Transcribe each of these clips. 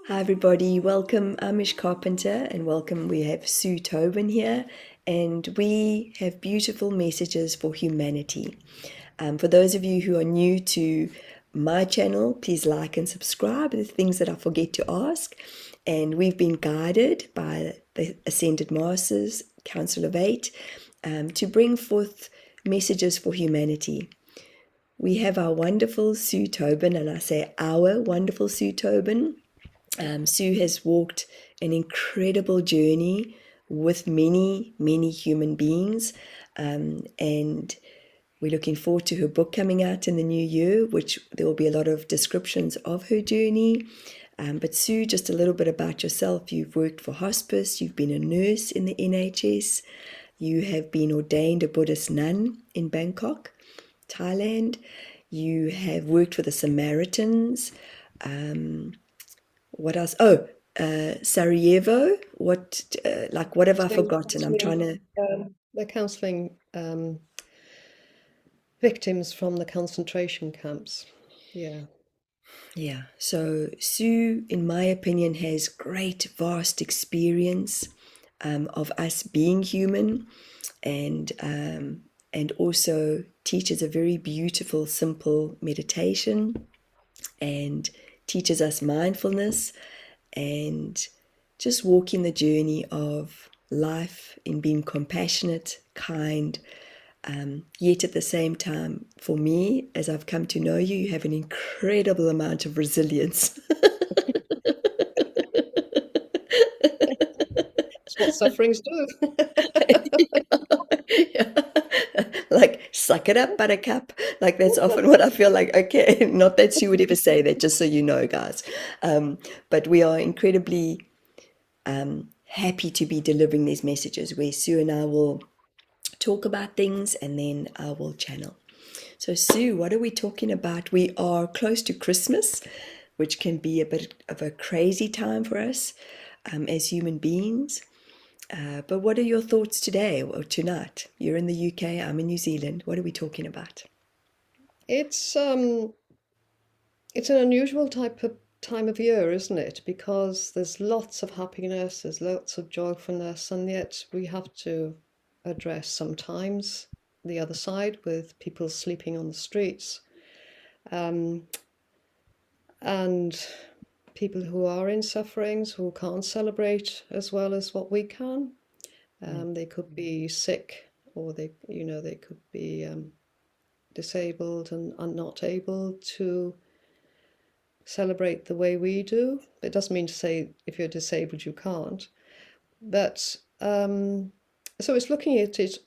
Hi, everybody. Welcome. I'm Mich Carpenter, and welcome. We have Sue Tobin here, and we have beautiful messages for humanity. For those of you who are new to my channel, please like and subscribe. The things that I forget to ask. And we've been guided by the Ascended Masters, Council of Eight, to bring forth messages for humanity. We have our wonderful Sue Tobin, and I say our wonderful Sue Tobin. Sue has walked an incredible journey with many, many human beings. And we're looking forward to her book coming out in the new year, which there will be a lot of descriptions of her journey. But Sue, just a little bit about yourself. You've worked for hospice, you've been a nurse in the NHS, you have been ordained a Buddhist nun in Bangkok, Thailand. You have worked for the Samaritans. What else? Oh, Sarajevo. What have I forgotten? I'm trying to. They're counselling victims from the concentration camps. Yeah. Yeah. So Sue, in my opinion, has great, vast experience of us being human, and also teaches a very beautiful, simple meditation, and teaches us mindfulness and just walking the journey of life in being compassionate, kind, yet at the same time, for me, as I've come to know you, you have an incredible amount of resilience. That's what sufferings do. Yeah. Like, suck it up, buttercup. Like, that's often what I feel like. Okay, not that she would ever say that, just so you know, guys. But we are incredibly happy to be delivering these messages where Sue and I will talk about things and then I will channel. So, Sue, what are we talking about? We are close to Christmas, which can be a bit of a crazy time for us as human beings. But what are your thoughts today or tonight? You're in the UK, I'm in New Zealand. What are we talking about? It's it's an unusual type of time of year, isn't it? Because there's lots of happiness, there's lots of joyfulness, and yet we have to address sometimes the other side with people sleeping on the streets. Um, and people who are in sufferings who can't celebrate as well as what we can. They could be sick, or they could be disabled and not able to celebrate the way we do. It doesn't mean to say if you're disabled you can't, but so it's looking at it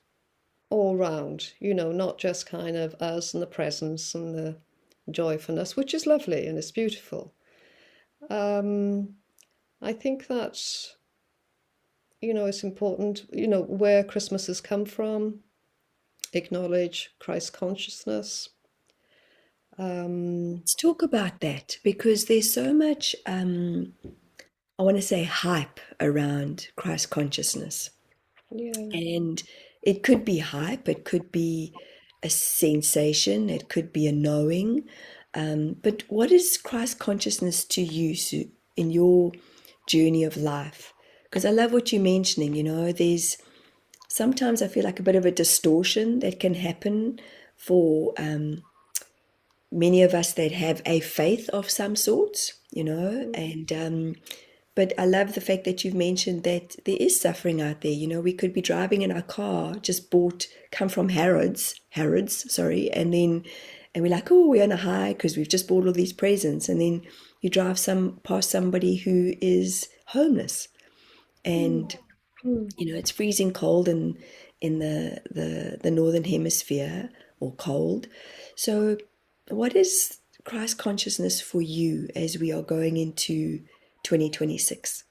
all round, not just kind of us and the presence and the joyfulness, which is lovely and it's beautiful. Um, I think that, it's important, where Christmas has come from, acknowledge Christ consciousness. Um, Let's talk about that because there's so much, I want to say, hype around Christ consciousness. yeah. And it could be hype, it could be a sensation, it could be a knowing. But what is Christ consciousness to you, Sue, in your journey of life? Because I love what you're mentioning, there's sometimes I feel like a bit of a distortion that can happen for many of us that have a faith of some sort, and but I love the fact that you've mentioned that there is suffering out there. We could be driving in our car, just come from Harrods, sorry, and we're like, oh, we're on a high because we've just bought all these presents, and then you drive past somebody who is homeless, Mm, and mm. it's freezing cold in the northern hemisphere, or cold. So, what is Christ consciousness for you as we are going into 2026?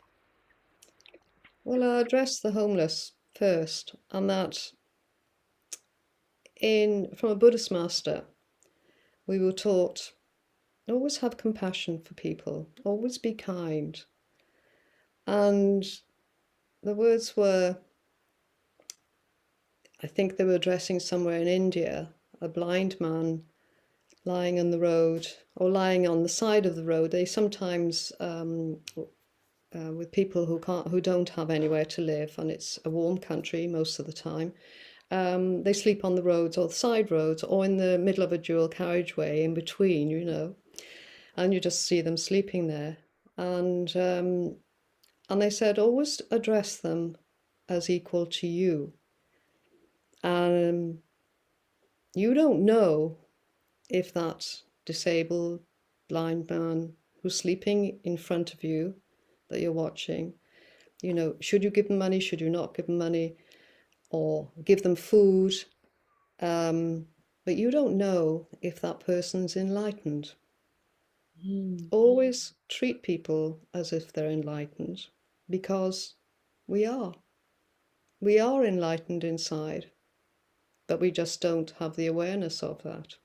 Well, I'll address the homeless first, and that in from a Buddhist master, we were taught always have compassion for people, always be kind. And the words were, I think they were addressing somewhere in India, a blind man lying on the road or lying on the side of the road. They sometimes, with people who don't have anywhere to live, and it's a warm country most of the time, they sleep on the roads or the side roads or in the middle of a dual carriageway in between, and you just see them sleeping there. And they said always address them as equal to you. Um, you don't know if that disabled blind man who's sleeping in front of you that you're watching, should you give them money, should you not give them money, or give them food? But you don't know if that person's enlightened. Always treat people as if they're enlightened, because we are. We are enlightened inside, but we just don't have the awareness of that.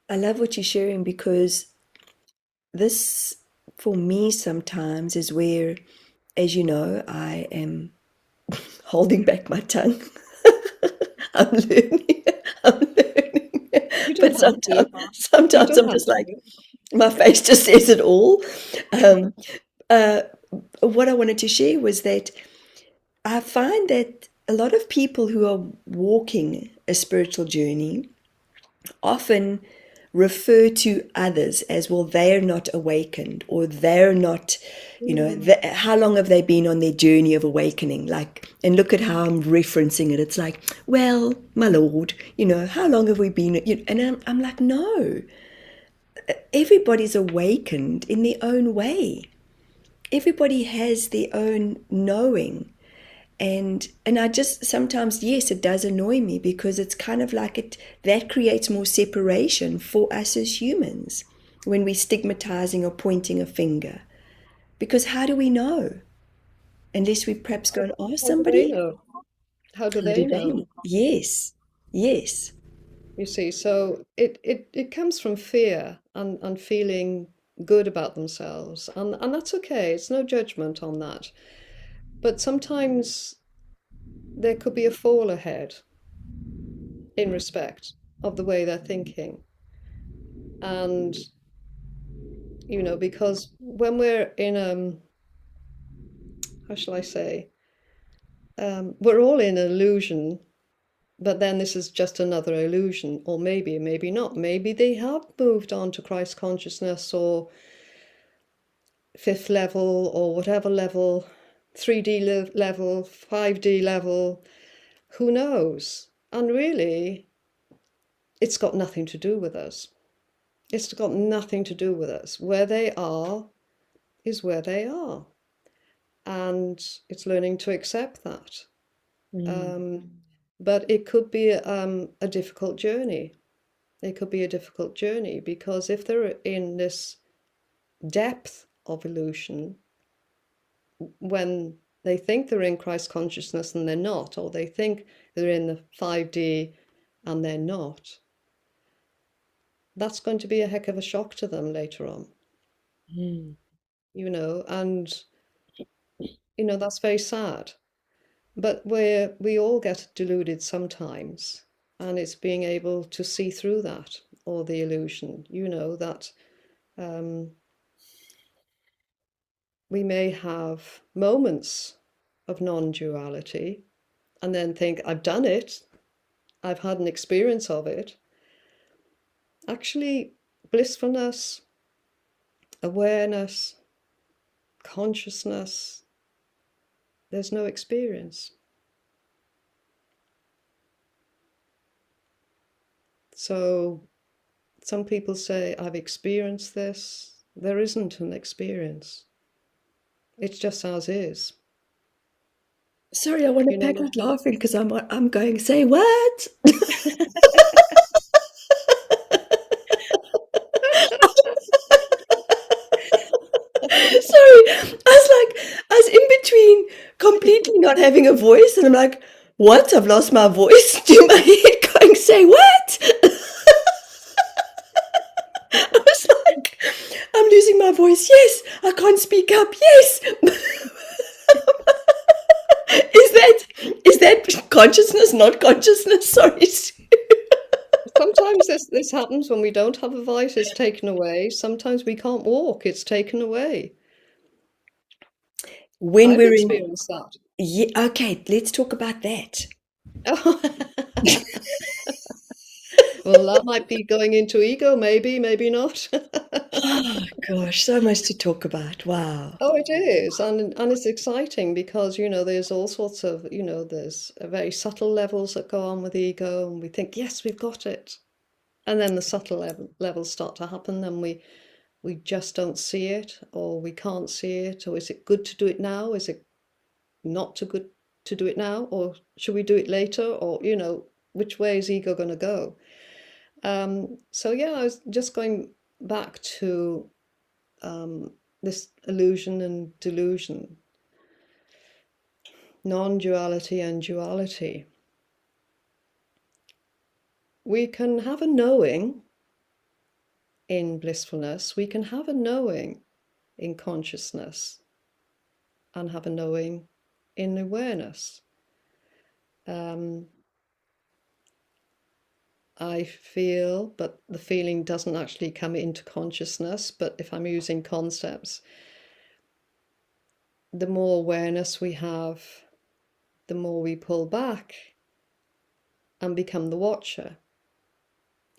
I love what you're sharing because this, for me, sometimes is where, as you know, I am holding back my tongue. I'm learning. I'm learning. You But don't have to. You sometimes don't I'm have just like, to. my face just says it all. Um, uh, what I wanted to share was that I find that a lot of people who are walking a spiritual journey often refer to others as, well, they're not awakened, or they're not, how long have they been on their journey of awakening? Like, and look at how I'm referencing it. It's like, well, my Lord, how long have we been? And I'm like, no, everybody's awakened in their own way. Everybody has their own knowing. And I just sometimes, yes, it does annoy me because it's kind of like that creates more separation for us as humans when we're stigmatizing or pointing a finger. Because how do we know? Unless we perhaps go and ask How do they somebody, know? How do how do they they know? know? Yes, yes. You see, so it comes from fear and feeling good about themselves. And that's okay. It's no judgment on that. But sometimes there could be a fall ahead in respect of the way they're thinking. And, because when we're in, how shall I say, we're all in an illusion, but then this is just another illusion, or maybe not. Maybe they have moved on to Christ consciousness or fifth level or whatever level, 3D level, 5D level, who knows? And really, it's got nothing to do with us. It's got nothing to do with us. Where they are is where they are. And it's learning to accept that. But it could be a difficult journey. It could be a difficult journey because if they're in this depth of illusion, when they think they're in Christ consciousness and they're not, or they think they're in the 5D and they're not, that's going to be a heck of a shock to them later on, and that's very sad. But we all get deluded sometimes, and it's being able to see through that or the illusion, that we may have moments of non-duality and then think, I've done it, I've had an experience of it. Actually, blissfulness, awareness, consciousness, there's no experience. So some people say, I've experienced this. There isn't an experience. It's just as is. Sorry, I want You to pack know, out laughing because I'm going, say what? Sorry, I was in between completely not having a voice, and I'm like, what? I've lost my voice to my head going, say what? I was like, I'm losing my voice. Yes, I can't speak up. Yes. Is that consciousness, not consciousness? Sorry. sometimes this happens when we don't have a vice, it's taken away. Sometimes we can't walk, it's taken away. When I've we're in, experienced that. yeah, okay, let's talk about that. Well, that might be going into ego, maybe, maybe not. Oh gosh, so much to talk about. Wow. Oh, it is, and it's exciting because there's all sorts of there's very subtle levels that go on with ego, and we think yes, we've got it, and then the subtle levels start to happen, and we just don't see it, or we can't see it, or is it good to do it now? Is it not too good to do it now, or should we do it later, or which way is ego going to go? So yeah, I was just going back to this illusion and delusion, non-duality and duality. We can have a knowing in blissfulness, we can have a knowing in consciousness, and have a knowing in awareness. Um, I feel, but the feeling doesn't actually come into consciousness. But if I'm using concepts, the more awareness we have, the more we pull back and become the watcher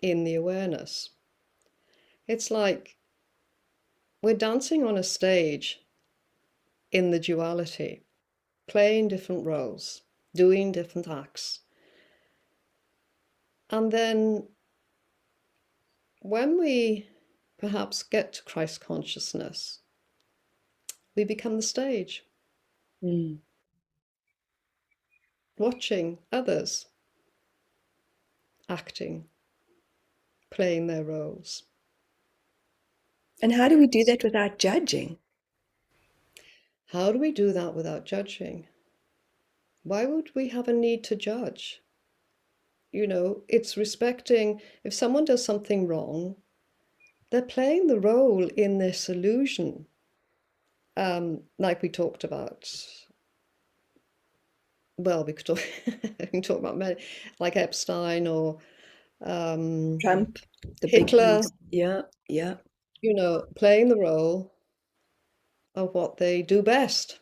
in the awareness. It's like we're dancing on a stage in the duality, playing different roles, doing different acts. And then when we perhaps get to Christ consciousness, we become the stage, Mm. watching others acting, playing their roles. And how do we do that without judging? How do we do that without judging? Why would we have a need to judge? It's respecting if someone does something wrong, they're playing the role in this illusion. Like we talked about, well, we could talk, we can talk about many, like Epstein or Trump, the big Hitler, news. Yeah, yeah, playing the role of what they do best.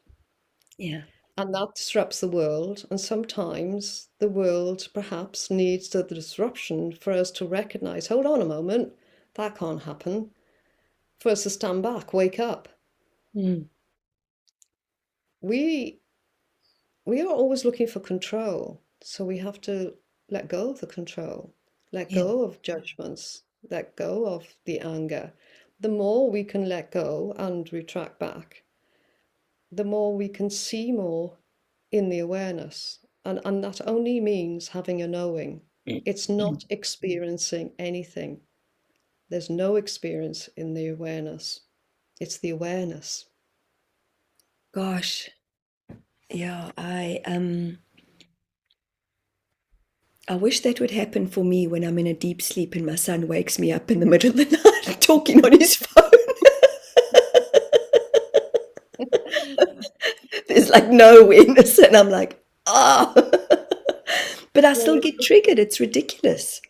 yeah. And that disrupts the world. And sometimes the world perhaps needs the disruption for us to recognize, hold on a moment, that can't happen. For us to stand back, wake up. Mm. We we are always looking for control. So we have to let go of the control, let Yeah. go of judgments, let go of the anger. The more we can let go and retract back, the more we can see more in the awareness. And that only means having a knowing. It's not experiencing anything. There's no experience in the awareness. It's the awareness. Gosh, yeah, I wish that would happen for me when I'm in a deep sleep and my son wakes me up in the middle of the night talking on his phone. There's like no awareness, and I'm like, ah. But I Well, still get triggered. It's ridiculous.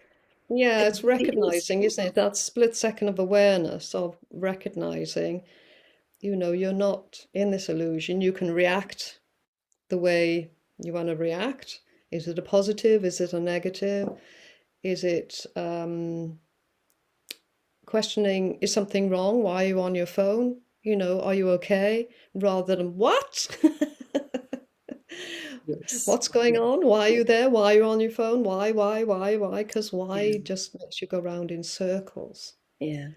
yeah, It's it's ridiculous. recognizing, isn't it? That split second of awareness of recognizing, you're not in this illusion. You can react the way you want to react. Is it a positive? Is it a negative? Is it questioning, is something wrong? Why are you on your phone? Are you okay? Rather than what? Yes. What's going on? Why are you there? Why are you on your phone? Why? Because why Yeah. just makes you go round in circles, Yeah.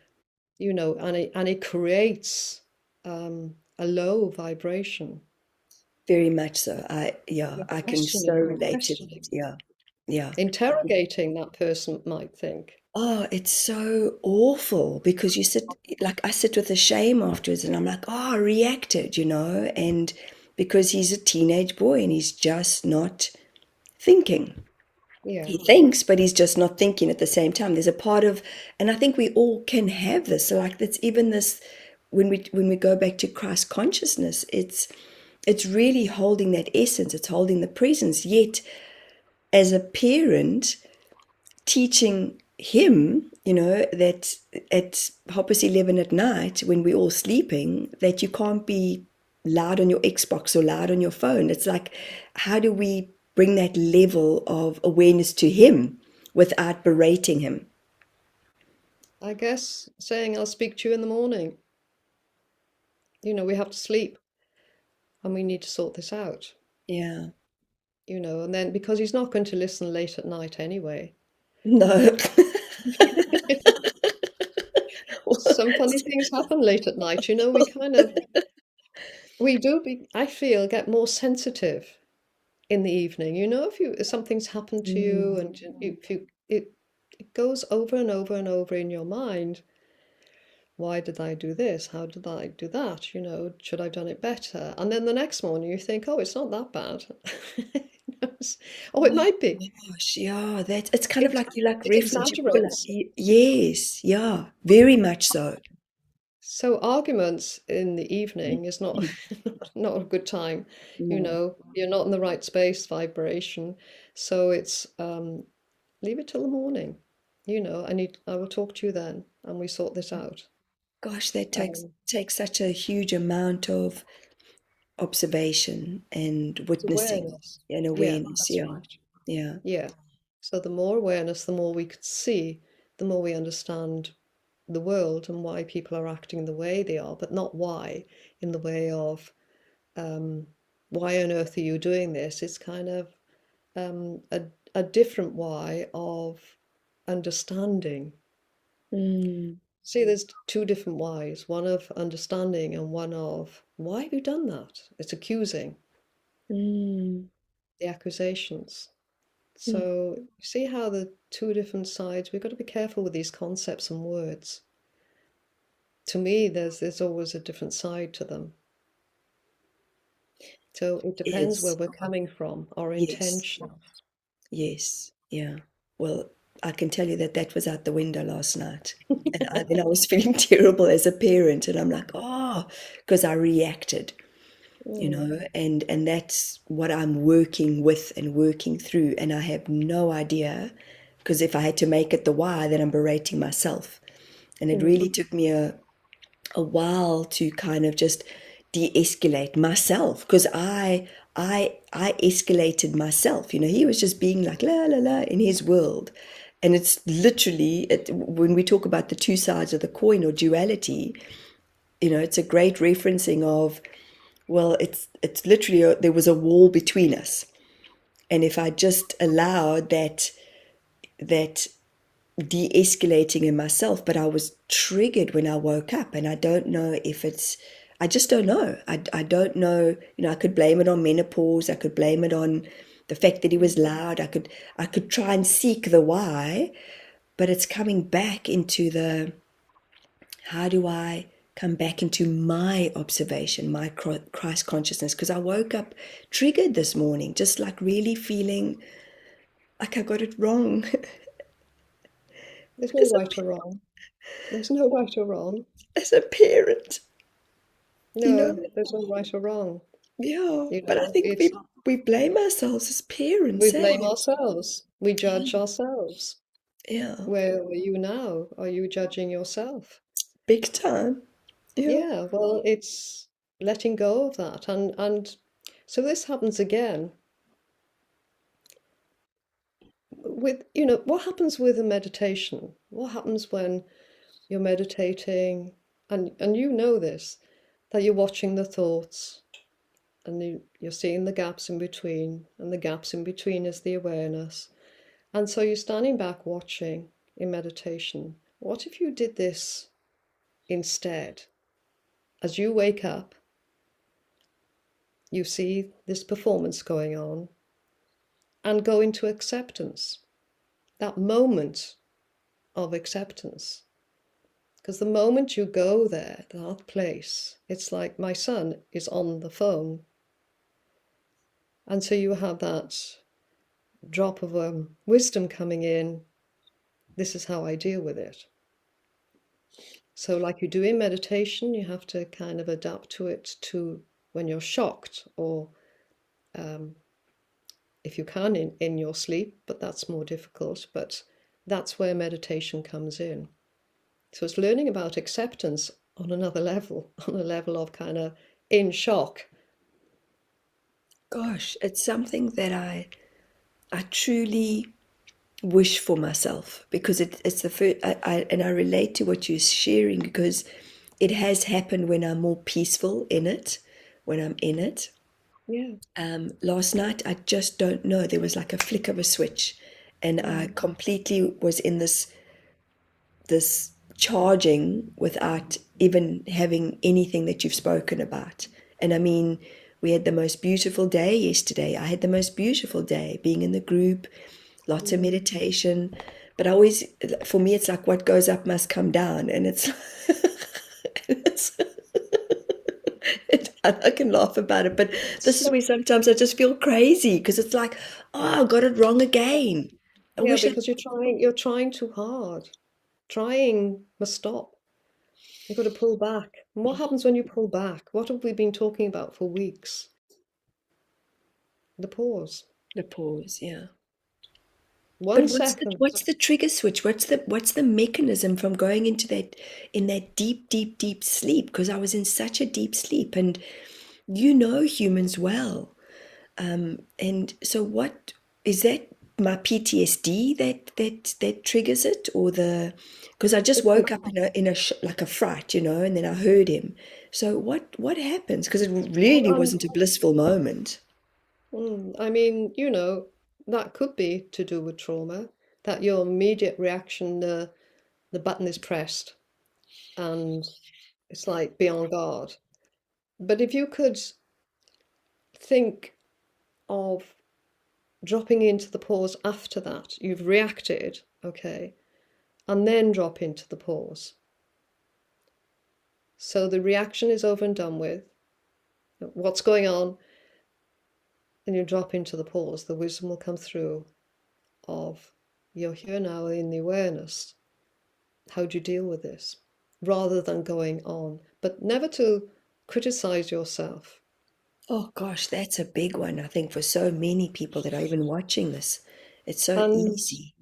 and it creates a low vibration. Very much so. Yeah, You're I can so questioning, relate to that. Yeah. Yeah. interrogating that person might think. Oh, it's so awful because you sit, like, I sit with the shame afterwards and I'm like, oh, I reacted, and because he's a teenage boy and he's just not thinking. Yeah, He thinks, but he's just not thinking at the same time. There's a part of, and I think we all can have this. So like that's even this when we go back to Christ consciousness, it's really holding that essence, it's holding the presence, yet as a parent teaching him, that at 11 at night when we're all sleeping, that you can't be loud on your Xbox or loud on your phone. It's like, how do we bring that level of awareness to him without berating him? I guess saying I'll speak to you in the morning. We have to sleep and we need to sort this out, Yeah. and then because he's not going to listen late at night anyway. No. Some funny things happen late at night, we kind of, we do be, I feel, get more sensitive in the evening. If something's happened to you Mm, and if it goes over and over and over in your mind. Why did I do this? How did I do that? Should I have done it better? And then the next morning you think, oh, it's not that bad. Oh, it oh might be. gosh, yeah, that it's kind of It like you like it reference. You pull up, exaggerates. yes, yeah, very much so. So arguments in the evening is not not a good time. No. You're not in the right space vibration. So it's leave it till the morning. I will talk to you then, and we sort this out. Gosh, that Um, takes such a huge amount of observation and it's witnessing awareness. and Yeah, awareness. that's Yeah, right. yeah. Yeah. So the more awareness, the more we could see, the more we understand the world and why people are acting the way they are, but not why, in the way of um, why on earth are you doing this? It's kind of a different why of understanding. Mm, See, there's two different whys, one of understanding and one of why have you done that? It's accusing, mm, the accusations. mm. So you see how the two different sides, we've got to be careful with these concepts and words. To me, there's always a different side to them. So it depends where Yes, we're coming from, our yes, intention. yes, yeah. Well, I can tell you that that was out the window last night. And then I was feeling terrible as a parent, and I'm like, oh, because I reacted. Mm, And that's what I'm working with and working through, and I have no idea, because if I had to make it the why, then I'm berating myself. And it mm. really took me a while to kind of just de-escalate myself, because I escalated myself. He was just being like la la la in his world. And it's literally when we talk about the two sides of the coin or duality, it's a great referencing of, well, it's literally there was a wall between us, and if I just allowed that de-escalating in myself, but I was triggered when I woke up, and I don't know if it's, I just don't know. I don't know. I could blame it on menopause. I could blame it on the fact that he was loud. I could try and seek the why, but it's coming back into the, how do I come back into my observation, my Christ consciousness? Because I woke up triggered this morning, just like really feeling like I got it wrong. There's no as a right or wrong. There's no right or wrong. as a parent, you know. No, there's no right or wrong. Yeah, but I think It's we blame ourselves as we parents, eh? blame ourselves. We judge Yeah, ourselves. yeah, Where are you now? Are you judging yourself? big time. Yeah. Yeah, well, it's letting go of that. And so this happens again with, what happens with a meditation? What happens when you're meditating and you know this, that you're watching the thoughts and you're seeing the gaps in between, and the gaps in between is the awareness. And so you're standing back watching in meditation. What if you did this instead? As you wake up, you see this performance going on and go into acceptance, that moment of acceptance. Because the moment you go there, that place, it's like my son is on the phone. And so you have that drop of wisdom coming in. This is how I deal with it. So, like you do in meditation, you have to kind of adapt to it to when you're shocked, or um, if you can in your sleep, but that's more difficult. But that's where meditation comes in. So it's learning about acceptance on another level, on a level of kind of in shock. Gosh, it's something that I truly wish for myself because it's the first, and I relate to what you're sharing because it has happened when I'm more peaceful in it, when I'm in it. Yeah. Last night, I just don't know. There was like a flick of a switch, and I Mm. completely was in this charging without even having anything that you've spoken about. And I mean, we had the most beautiful day yesterday. I had the most beautiful day being in the group, lots of Mm. meditation. But I always, for me, it's like what goes up must come down. And it's I can laugh about it, but this is So, where sometimes I just feel crazy because it's like, oh, I got it wrong again. I yeah, wish I, because you're trying too hard. Trying must stop. You've got to pull back. And what happens when you pull back? What have we been talking about for weeks? The pause. the pause, yeah. One But second. what's the trigger switch? What's the mechanism from going into that in that deep, deep, deep sleep? Because I was in such a deep sleep, and you know humans well. And so what is that my PTSD that triggers it or the because I just It's the, woke up in a like a fright, and then I heard him. So what happens? Because it well, really wasn't a blissful moment. I mean, that could be to do with trauma, that your immediate reaction, the button is pressed and it's like be on guard. But if you could think of dropping into the pause after that, you've reacted, okay, and then drop into the pause. So the reaction is over and done with. What's going on? And you drop into the pause. The wisdom will come through of you're here now in the awareness. How do you deal with this? Rather than going on, but never to criticize yourself. Oh gosh, that's a big one, I think, for so many people that are even watching this. It's so And easy.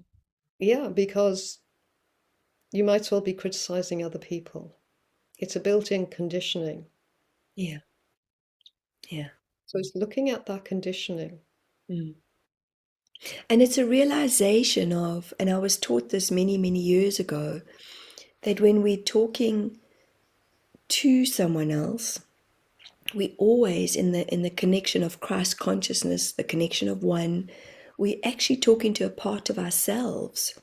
yeah, because you might as well be criticizing other people. It's a built-in conditioning. Yeah, yeah. So it's looking at that conditioning. Mm. And it's a realization of, and I was taught this many, many years ago, that when we're talking to someone else, we always in the connection of Christ consciousness, the connection of one, we're actually talking to a part of ourselves.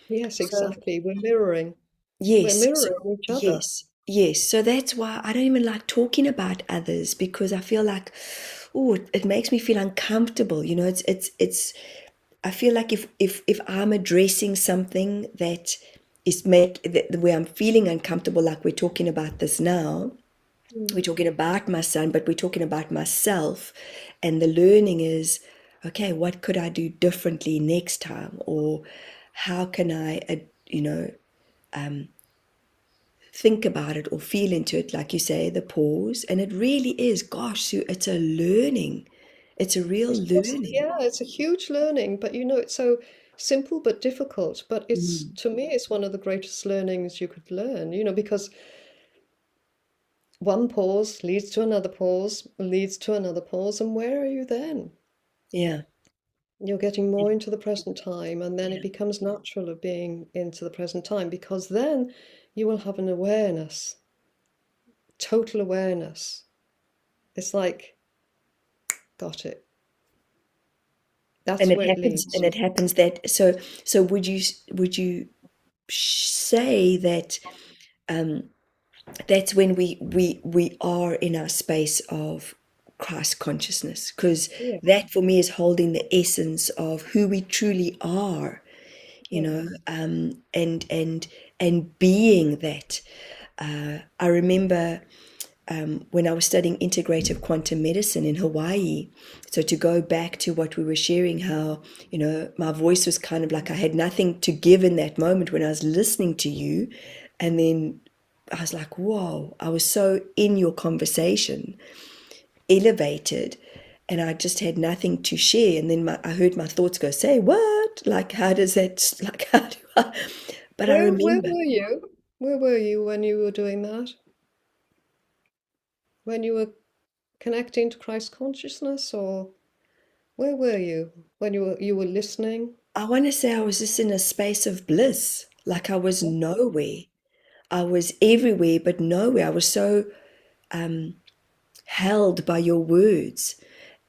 Yes, So exactly. We're mirroring. We're yes, so, mirroring each other. yes, yes. So that's why I don't even like talking about others because I feel like, oh, it makes me feel uncomfortable. It's. I feel like if I'm addressing something that is make that where I'm feeling uncomfortable, like we're talking about this now, we're Mm. talking about my son, but we're talking about myself. And the learning is, okay, what could I do differently next time? Or how can I, think about it or feel into it, like you say, the pause. And it really is, gosh, Sue, it's a learning. It's a real It's just, learning. yeah, it's a huge learning, but it's so simple but difficult. But it's, Mm, to me, it's one of the greatest learnings you could learn, because one pause leads to another pause, leads to another pause, and where are you then? yeah, You're getting more into the present time, and then it yeah. becomes natural of being into the present time because then you will have an awareness, total awareness. It's like, got it. And That's it where it happens, leads. and it happens that so would you say that that's when we are in our space of Christ consciousness, because Yeah, that for me is holding the essence of who we truly are, yeah, and being that. I remember when I was studying integrative quantum medicine in Hawaii. So to go back to what we were sharing, how, my voice was kind of like I had nothing to give in that moment when I was listening to you. And then I was like, whoa, I was so in your conversation, elevated. and I just had nothing to share. And then I heard my thoughts go, say what? Like, how does that, like, how do I? But I Where remember, were you? Where were you when you were doing that? When you were connecting to Christ consciousness, or where were you when you were listening? I want to say I was just in a space of bliss. Like I was nowhere. I was everywhere, but nowhere. I was so held by your words.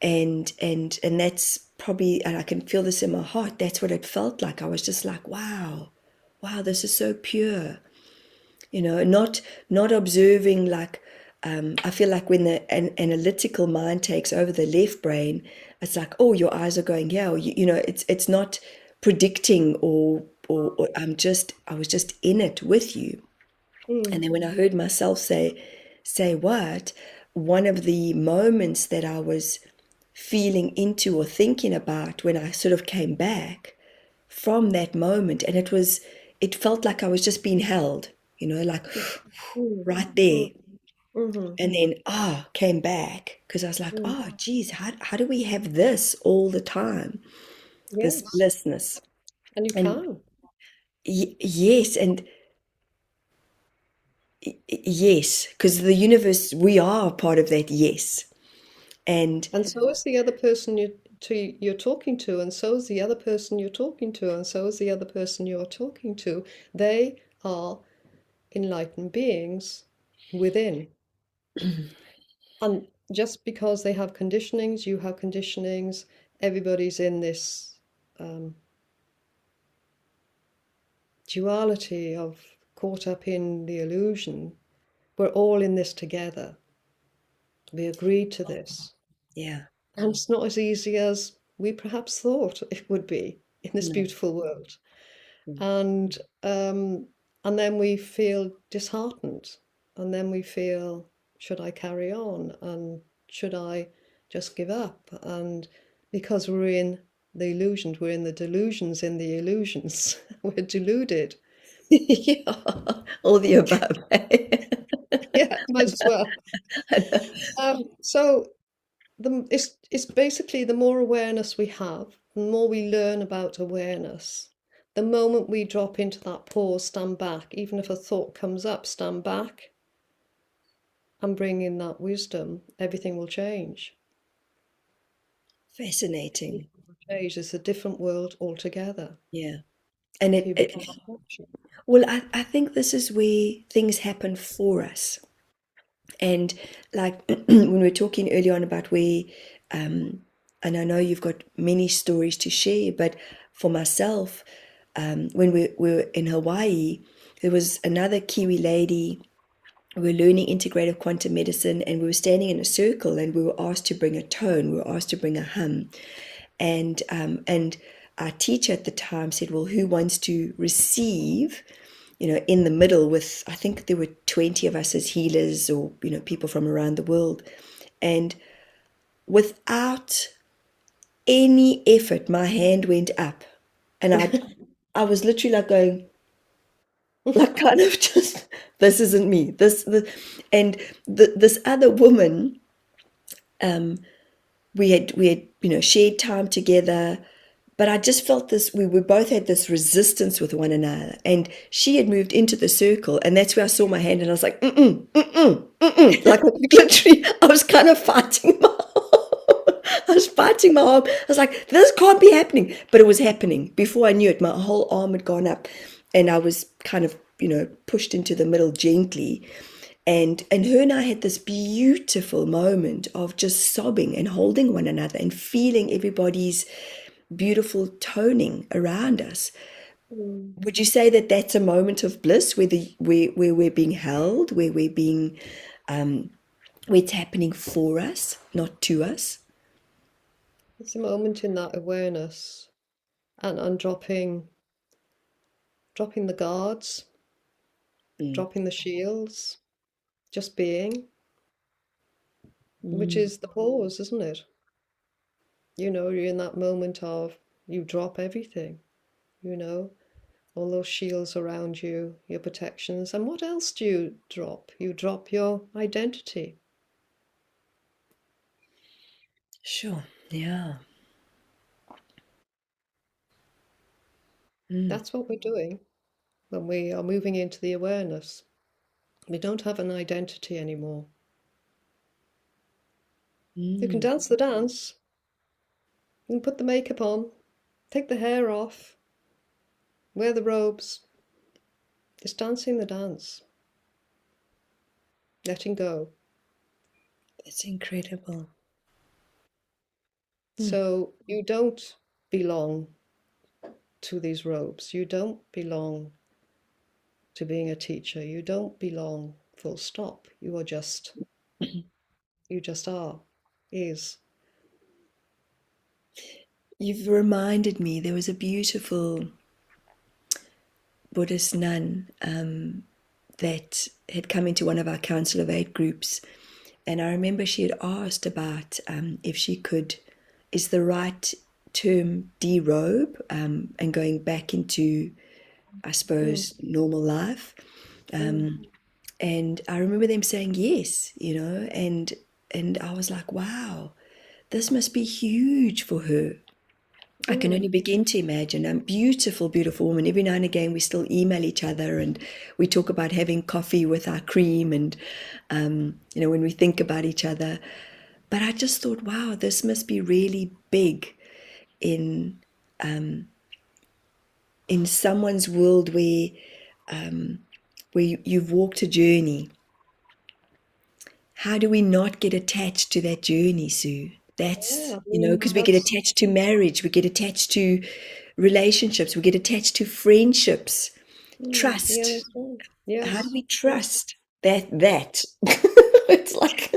And that's probably, and I can feel this in my heart, that's what it felt like. I was just like, wow, wow, this is so pure. Not observing like, I feel like when an analytical mind takes over the left brain, it's like, oh, your eyes are going here, or it's not predicting, or I was just in it with you. And Mm. then when I heard myself say what, one of the moments that I was feeling into or thinking about when I sort of came back from that moment, and it felt like I was just being held, like Mm. right there. Mm. Mm-hmm. And then came back because I was like, Mm. oh geez, how do we have this all the time? This Yes, blissness. and you And can. yes, and yes, because the universe, we are part of that, yes. And And so is the other person you're talking to, and so is the other person you're talking to, and so is the other person you're talking to. They are enlightened beings within. And just because they have conditionings, you have conditionings, everybody's in this um, duality of caught up in the illusion. We're all in this together. We agreed to this. yeah, And it's not as easy as we perhaps thought it would be in this no. beautiful world. And and then we feel disheartened. And then we feel, should I carry on? And should I just give up? And because we're in the illusions, we're in the delusions in the illusions. We're deluded. Yeah, all the above. Yeah, might as well. So it's basically the more awareness we have, the more we learn about awareness. The moment we drop into that pause, stand back, even if a thought comes up, stand back and bring in that wisdom, everything will change. Fascinating. Everything will change. It's a different world altogether. Yeah. And You become a fraction. well, I think this is where things happen for us. And like when we were talking earlier on about where, um, and I know you've got many stories to share, but for myself, when we were in Hawaii, there was another Kiwi lady. We were learning integrative quantum medicine, and we were standing in a circle, and we were asked to bring a tone, we were asked to bring a hum. And our teacher at the time said, well, who wants to receive, in the middle with, I think there were 20 of us as healers, or, people from around the world. And without any effort, my hand went up. And I was literally like going, like kind of just, this isn't me. And this other woman, we had shared time together, but I just felt this, we both had this resistance with one another, and she had moved into the circle, and that's where I saw my hand, and I was like, mm-mm, mm-mm, mm-mm. Like literally I was kind of fighting my I was fighting my arm. I was like, this can't be happening, but it was happening. Before I knew it, my whole arm had gone up, and I was kind of pushed into the middle gently. And her and I had this beautiful moment of just sobbing and holding one another and feeling everybody's beautiful toning around us. Mm. Would you say that that's a moment of bliss where we're being held, where we're being where it's happening for us, not to us? It's a moment in that awareness and dropping the guards, Mm. dropping the shields, just being, which Mm. is the pause, isn't it? You're in that moment of you drop everything, you know, all those shields around you, your protections. And what else do you drop? You drop your identity. Sure. Yeah. Mm. That's what we're doing when we are moving into the awareness. We don't have an identity anymore. You can Mm. dance the dance, you can put the makeup on, take the hair off, wear the robes. It's dancing the dance, letting go. That's incredible. Mm. So you don't belong to these robes. You don't belong to being a teacher. You don't belong full stop. You just are, is. You've reminded me there was a beautiful Buddhist nun that had come into one of our Council of Eight groups. And I remember she had asked about if she could, is the right term derobe and going back into, I Mm, suppose, normal life. mm, And I remember them saying yes, and I was like, wow, this must be huge for her. I can mm, only begin to imagine. A beautiful, beautiful woman. Every now and again, we still email each other and we talk about having coffee with our cream and, when we think about each other. But I just thought, wow, this must be really big in in someone's world where you've walked a journey. How do we not get attached to that journey, Sue? yeah, That's, I mean, because we get that's attached to marriage, we get attached to relationships, we get attached to friendships, yeah, trust. that's right. How do Yes, we yes. trust that? It's like,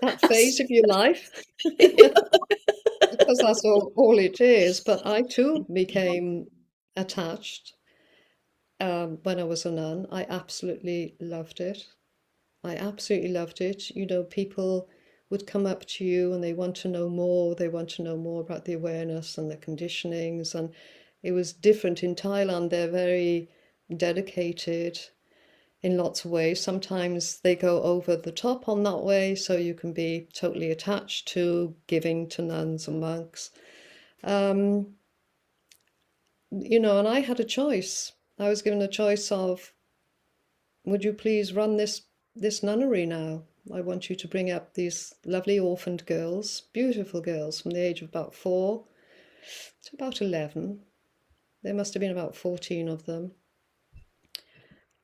That phase of your life, because that's all it is. But I too became attached when I was a nun. I absolutely loved it. I absolutely loved it. You know, people would come up to you and they want to know more. They want to know more about the awareness and the conditionings. And it was different in Thailand. They're very dedicated in lots of ways. Sometimes they go over the top on that way, so you can be totally attached to giving to nuns and monks. Um, and I had a choice. I was given a choice of, would you please run this nunnery now? I want you to bring up these lovely orphaned girls, beautiful girls from the age of about 4 to about 11. There must have been about 14 of them.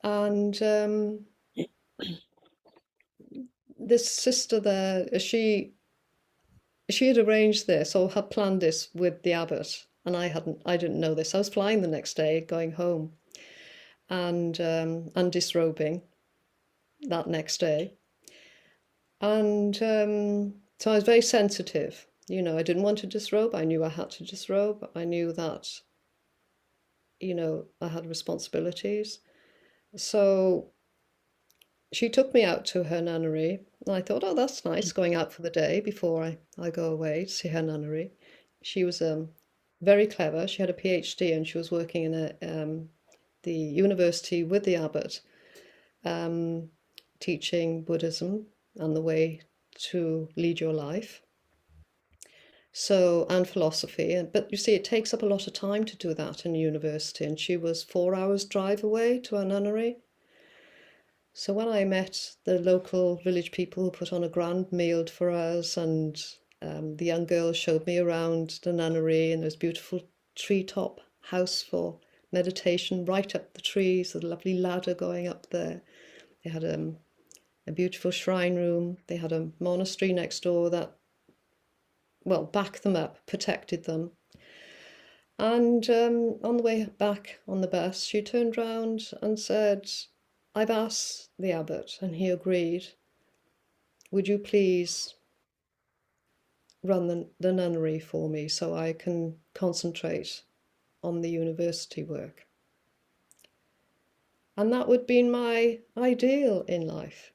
And this sister there, she had arranged this or had planned this with the abbot, and I didn't know this. I was flying the next day, going home, and disrobing that next day, and so I was very sensitive. I didn't want to disrobe. I knew I had to disrobe. I knew that I had responsibilities. So she took me out to her nunnery, and I thought, oh, that's nice, going out for the day before I go away to see her nunnery. She was very clever. She had a PhD and she was working in the university with the abbot, um, teaching Buddhism and the way to lead your life. So, and philosophy. But you see, it takes up a lot of time to do that in university. And she was 4 hours drive away to her nunnery. So when I met the local village people who put on a grand meal for us, and the young girls showed me around the nunnery, and there's beautiful treetop house for meditation right up the trees, a lovely ladder going up there. They had a beautiful shrine room. They had a monastery next door that, well, backed them up, protected them. And on the way back on the bus, she turned round and said, I've asked the abbot, and he agreed. Would you please run the nunnery for me so I can concentrate on the university work? And that would be my ideal in life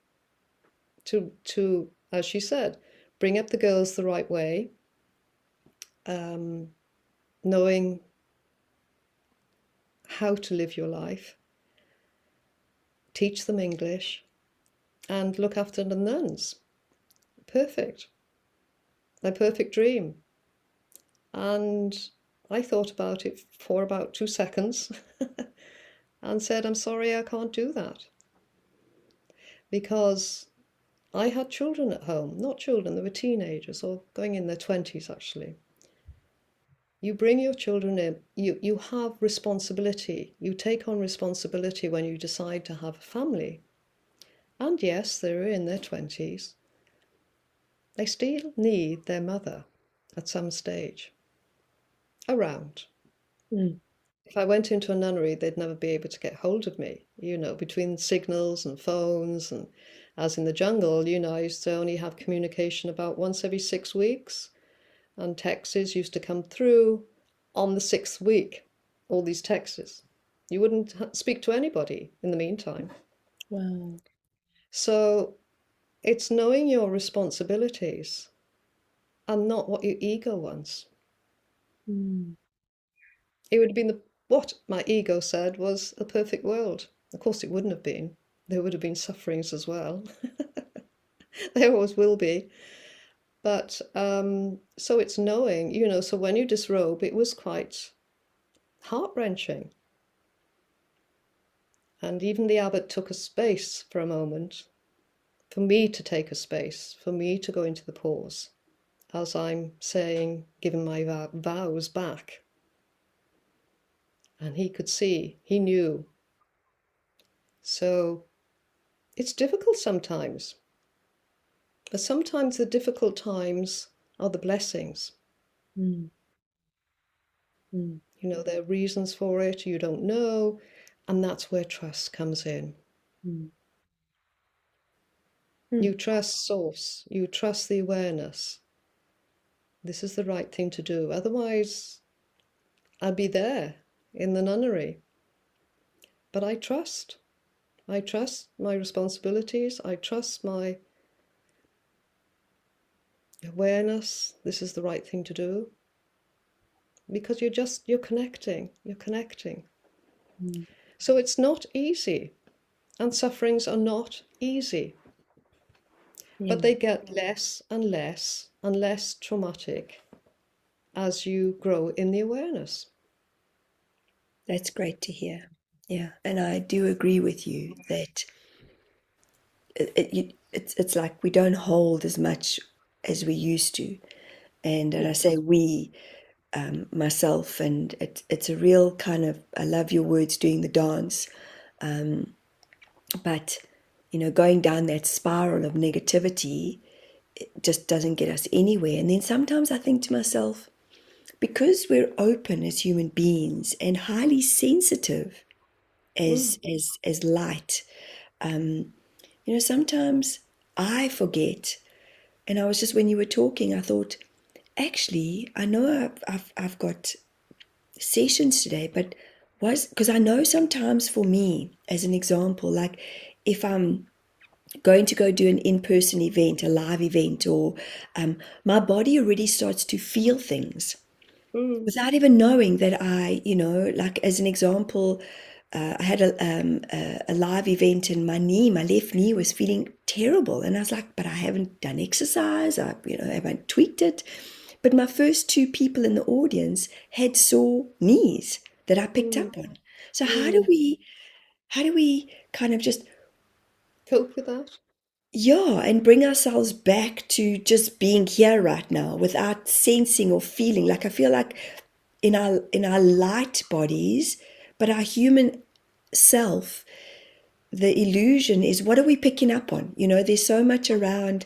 to, as she said, bring up the girls the right way, um, knowing how to live your life, teach them English, and look after the nuns. Perfect. my perfect dream. And I thought about it for about 2 seconds and said, I'm sorry, I can't do that. Because I had children at home, not children, they were teenagers or going in their 20s actually. You bring your children in, you have responsibility. You take on responsibility when you decide to have a family. And yes, they're in their 20s. They still need their mother at some stage around. Mm. If I went into a nunnery, they'd never be able to get hold of me, between signals and phones. And as in the jungle, I used to only have communication about once every 6 weeks. And texts used to come through on the sixth week, all these texts. You wouldn't speak to anybody in the meantime. Wow. So it's knowing your responsibilities and not what your ego wants. Mm. It would have been what my ego said was a perfect world. Of course, it wouldn't have been. There would have been sufferings as well. There always will be. But so it's knowing, so when you disrobe, it was quite heart-wrenching. And even the abbot took a space for a moment, for me to take a space, for me to go into the pause, as I'm saying, giving my vows back. And he could see, he knew. So it's difficult sometimes, but sometimes the difficult times are the blessings. Mm. Mm. There are reasons for it, you don't know, and that's where trust comes in. Mm. You Mm. trust source, you trust the awareness. This is the right thing to do. Otherwise, I'd be there in the nunnery. But I trust. I trust my responsibilities. I trust my awareness. This is the right thing to do. Because you're connecting. You're connecting. Mm. So it's not easy. And sufferings are not easy. Yeah, But they get less and less and less traumatic as you grow in the awareness. that's great to hear. Yeah, and I do agree with you that it's like we don't hold as much as we used to. And I say we, myself, and it's a real kind of, I love your words, doing the dance. But, going down that spiral of negativity, it just doesn't get us anywhere. And then sometimes I think to myself, because we're open as human beings and highly sensitive Mm, as light, sometimes I forget. And I was just, when you were talking, I thought, actually, I know I've got sessions today, but was because I know sometimes for me, as an example, like if I'm going to go do an in-person event, a live event, or my body already starts to feel things mm, without even knowing that like as an example, I had a live event and my left knee was feeling terrible. And I was like, but I haven't done exercise. I haven't tweaked it. But my first two people in the audience had sore knees that I picked mm, up on. So mm. how do we kind of just, Cope with that? yeah, and bring ourselves back to just being here right now without sensing or feeling? Like I feel like in our light bodies, but our human self, the illusion is, what are we picking up on? There's so much around.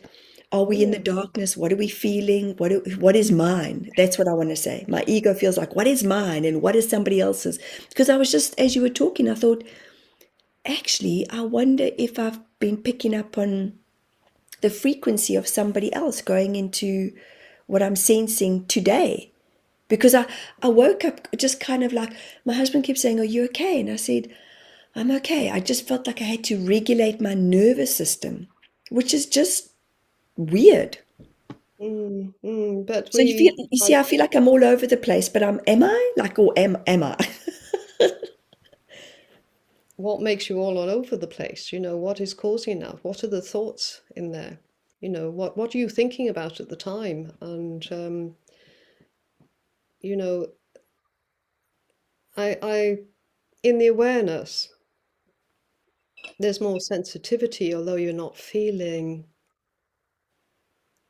Are we in the Mm, darkness? What are we feeling? What is mine? That's what I want to say. My ego feels like, what is mine and what is somebody else's? Because I was just, as you were talking, I thought, actually, I wonder if I've been picking up on the frequency of somebody else going into what I'm sensing today. Because I woke up just kind of like, my husband kept saying, are you okay? And I said, I'm okay. I just felt like I had to regulate my nervous system, which is just weird. But So you see, I feel like I'm all over the place, but am I? Like, or am I? what makes you all over the place? What is causing that? What are the thoughts in there? What are you thinking about at the time? And you know, I in the awareness, there's more sensitivity, although you're not feeling,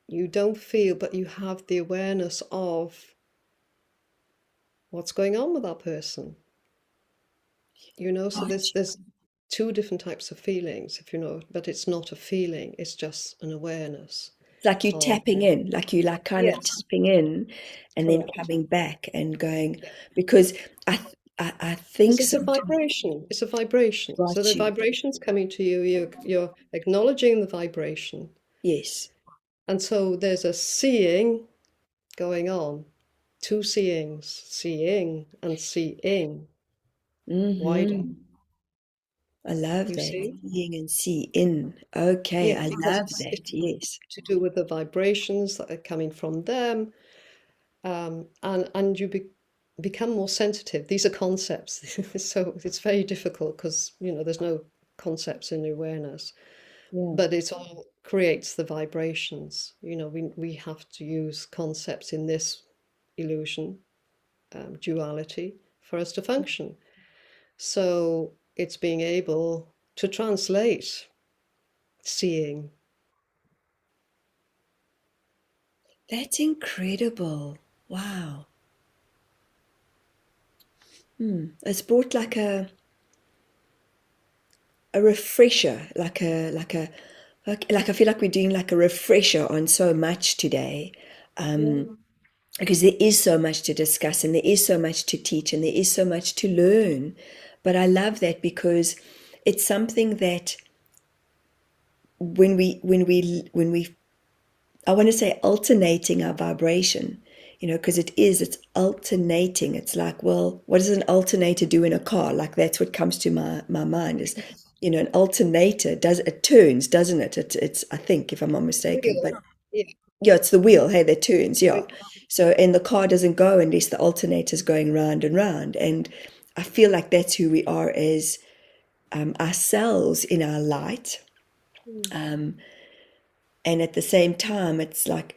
you don't feel, but you have the awareness of what's going on with that person. So there's Gotcha. there's two different types of feelings, if you know, but it's not a feeling, it's just an awareness It's like you of, tapping in, like you like kind of yes, tapping in and then correct. coming back and going, Yeah. because I Because think it's a sometimes, vibration. It's a vibration. So got the you. vibration's coming to you, you're acknowledging the vibration. Yes. And so there's a seeing going on. Two seeings, seeing and seeing. Wider. Mm-hmm. I love You that. see? Seeing and see in. Okay, Yeah, I because love it's that. Yes. to do with the vibrations that are coming from them, and you become more sensitive. These are concepts, so it's very difficult because there's no concepts in awareness, Yeah. but it all creates the vibrations. We have to use concepts in this illusion, duality, for us to function. So it's being able to translate seeing. That's incredible. Wow. It's brought a refresher, like I feel like we're doing like a refresher on so much today. Yeah, Because there is so much to discuss and there is so much to teach and there is so much to learn. But I love that because it's something that when we I want to say alternating our vibration, because it's alternating. It's like, well, what does an alternator do in a car? Like that's what comes to my mind is, an alternator does it turns, doesn't it? It's I think if I'm not the mistaken, wheel. but Yeah, yeah, it's the wheel, hey, that turns, yeah. right. So, and the car doesn't go unless the alternator's going round and round. And I feel like that's who we are as ourselves in our light. Mm. And at the same time, it's like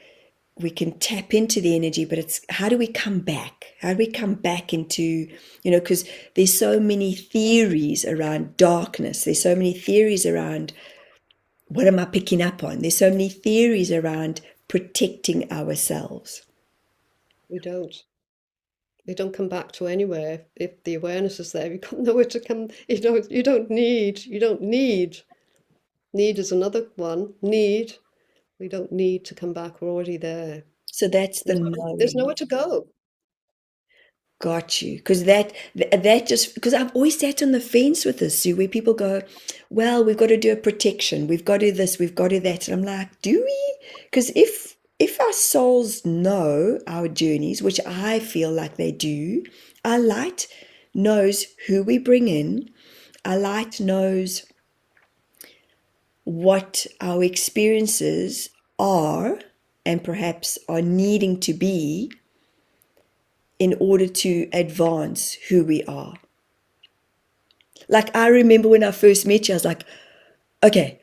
we can tap into the energy, but it's how do we come back? How do we come back into, because there's so many theories around darkness. There's so many theories around what am I picking up on? There's so many theories around protecting ourselves. We don't. We don't come back to anywhere. If the awareness is there, you've got nowhere to come. You don't need. Need is another one. Need. We don't need to come back. We're already there. So that's the There's knowing. nowhere to go. Got you. Because that just because I've always sat on the fence with this, Sue, where people go, well, we've got to do a protection, we've got to do this, we've got to do that. And I'm like, do we? Because if our souls know our journeys, which I feel like they do, our light knows who we bring in, our light knows what our experiences are and perhaps are needing to be in order to advance who we are. Like I remember when I first met you, I was like, okay,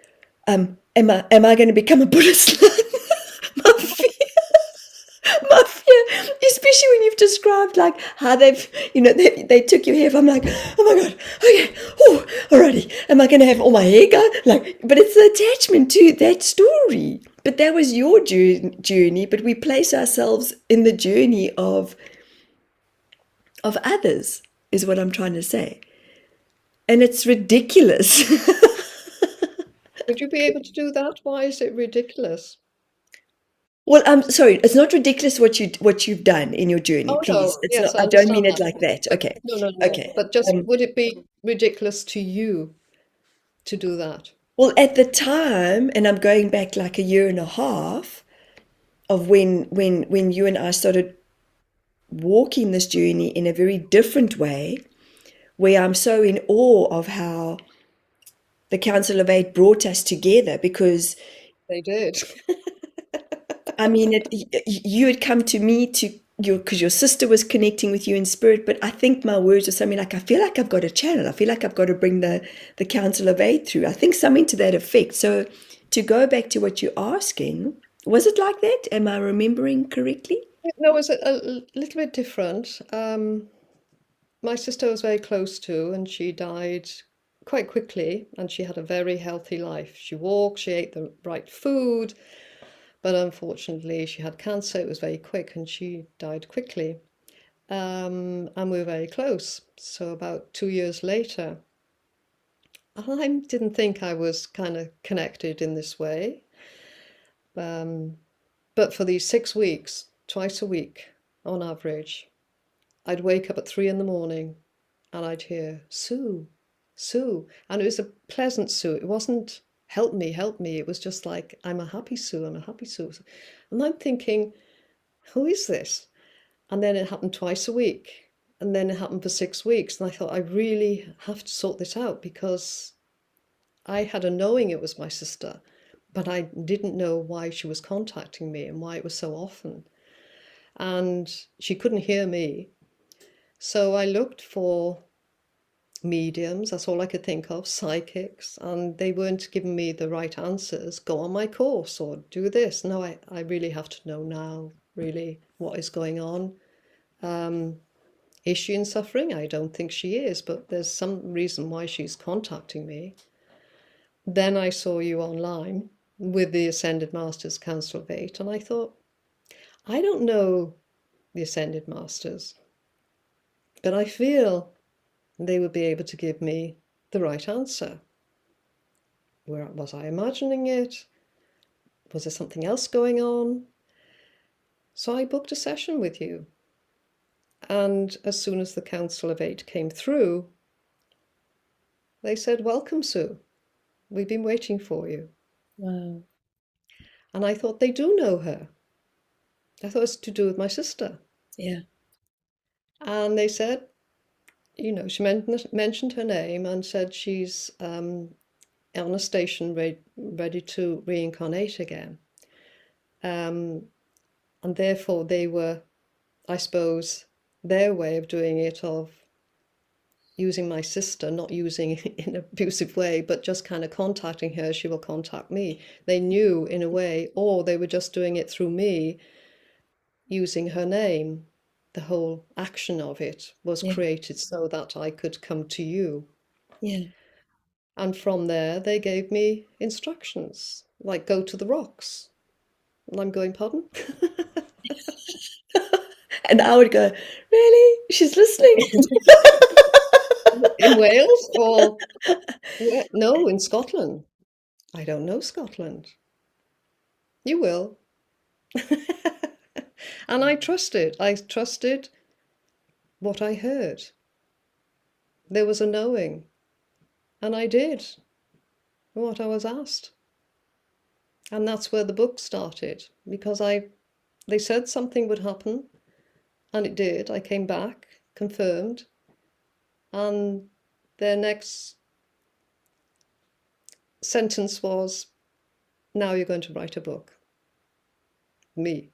am I going to become a Buddhist nun? my fear, my fear, especially when you've described like how they took your hair. I'm like, oh my god, okay, oh, alrighty, am I going to have all my hair gone? Like, but it's the attachment to that story. But that was your journey. But we place ourselves in the journey of others, is what I'm trying to say. And it's ridiculous. Would you be able to do that? Why is it ridiculous? Well, I'm sorry, it's not ridiculous what you've done in your journey, Oh please. no, It's not, yes, I I don't mean understand it that. like that. But Okay. no, no, no, no. Okay. But just Um, would it be ridiculous to you to do that? well, at the time, and I'm going back like a year and a half of when you and I started walking this journey in a very different way, where I'm so in awe of how the Council of Eight brought us together because They did. I mean, you had come to me to because your sister was connecting with you in spirit, but I think my words were something like, I feel like I've got a channel. I feel like I've got to bring the Council of Eight through. I think something to that effect. So to go back to what you're asking, was it like that? Am I remembering correctly? No, it was a little bit different. My sister was very close to, and she died quite quickly, and she had a very healthy life. She walked, she ate the right food, but unfortunately, she had cancer. It was very quick, and she died quickly. And we were very close. So about 2 years later, I didn't think I was kind of connected in this way. Um, but for these 6 weeks, twice a week on average, I'd wake up at 3 in the morning and I'd hear Sue, Sue. And it was a pleasant Sue. It wasn't help me, help me. It was just like, I'm a happy Sue, I'm a happy Sue. And I'm thinking, who is this? And then it happened twice a week. And then it happened for 6 weeks. And I thought, I really have to sort this out because I had a knowing it was my sister, but I didn't know why she was contacting me and why it was so often. And she couldn't hear me. So I looked for mediums, that's all I could think of, psychics, and they weren't giving me the right answers. Go on my course or do this. No, I really have to know now, really, what is going on. Is she in suffering? I don't think she is, but there's some reason why she's contacting me. Then I saw you online with the Ascended Masters Council of Eight, and I thought, I don't know the Ascended Masters, but I feel they would be able to give me the right answer. Where was I imagining it? Was there something else going on? So I booked a session with you. And as soon as the Council of Eight came through, they said, welcome, Sue. We've been waiting for you. Wow. And I thought they do know her. I thought it was to do with my sister. Yeah. And they said, she mentioned her name and said she's on a station ready to reincarnate again. And therefore they were, I suppose, their way of doing it, of using my sister, not using it in an abusive way, but just kind of contacting her, she will contact me. They knew in a way, or they were just doing it through me, using her name. The whole action of it was Yeah. created so that I could come to you. Yeah. And from there, they gave me instructions, like go to the rocks. And I'm going, pardon? And I would go, really? She's listening? In Wales or where? No, in Scotland. I don't know Scotland. You will. And I trusted. I trusted what I heard. There was a knowing. And I did what I was asked. And that's where the book started because they said something would happen and it did. I came back, confirmed, and their next sentence was, now you're going to write a book. Me.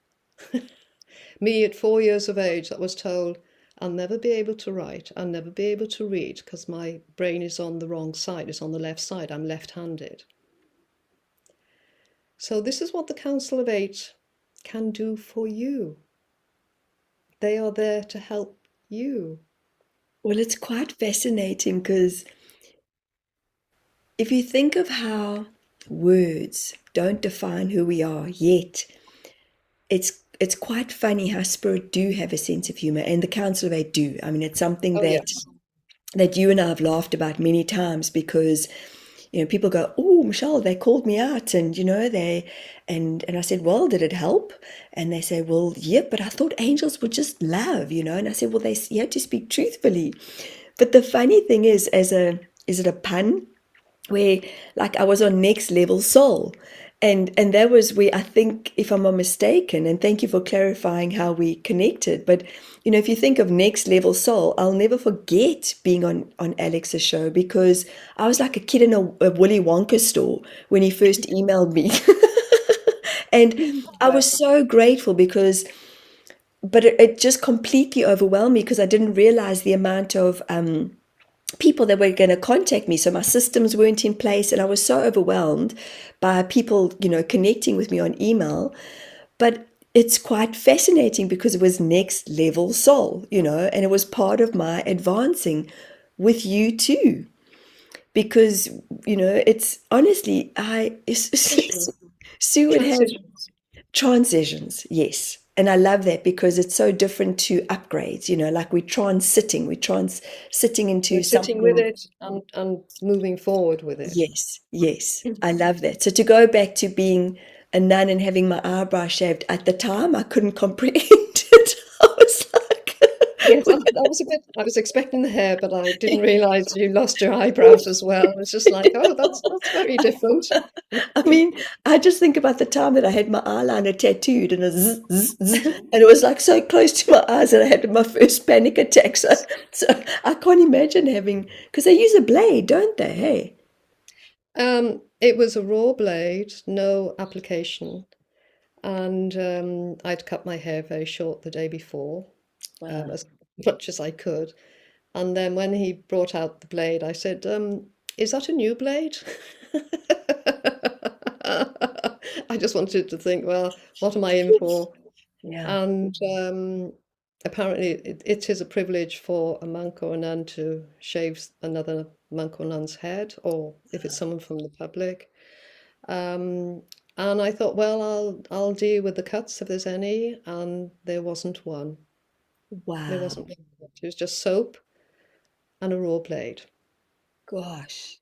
Me at 4 years of age that was told, I'll never be able to write, I'll never be able to read because my brain is on the wrong side, it's on the left side, I'm left-handed. So this is what the Council of Eight can do for you. They are there to help you. Well, it's quite fascinating because if you think of how words don't define who we are yet, it's quite funny how spirit do have a sense of humor, and the Council of Eight do. I mean, it's something Oh, that yes. you and I have laughed about many times because people go, "Oh, Michelle, they called me out," and they, and I said, "Well, did it help?" And they say, "Well, yep, but I thought angels would just love," and I said, "Well, you have to speak truthfully." But the funny thing is it a pun? Where like I was on next level soul, and that was where I think, if I'm not mistaken, and thank you for clarifying how we connected, but if you think of next level soul, I'll never forget being on Alex's show because I was like a kid in a Willy Wonka store when he first emailed me. And I was so grateful because, but it just completely overwhelmed me because I didn't realize the amount of people that were going to contact me. So my systems weren't in place, and I was so overwhelmed by people, connecting with me on email. But it's quite fascinating because it was next level soul, and it was part of my advancing with you too. Because, it's honestly, Transition. Sue would have Transitions. transitions, yes. And I love that because it's so different to upgrades, like we're transiting We're into sitting with something. it and moving forward with it. Yes, yes. I love that. So to go back to being a nun and having my eyebrow shaved at the time, I couldn't comprehend it. I was like, Yes, that was a bit. I was expecting the hair, but I didn't realize you lost your eyebrows as well. It's just like, oh, that's very different. I mean, I just think about the time that I had my eyeliner tattooed and a zzz, zzz, zzz, and it was like so close to my eyes that I had my first panic attack. So I can't imagine having, because they use a blade, don't they? Hey, It was a raw blade, no application, and I'd cut my hair very short the day before, wow, as much as I could. And then when he brought out the blade, I said, "Is that a new blade?" I just wanted to think, well, what am I in for? yeah, And apparently, it is a privilege for a monk or a nun to shave another monk or nun's head, or if it's someone from the public. Um, and I thought, well, I'll deal with the cuts if there's any, and there wasn't one. There wow, wasn't one cut. It was just soap and a raw blade, gosh.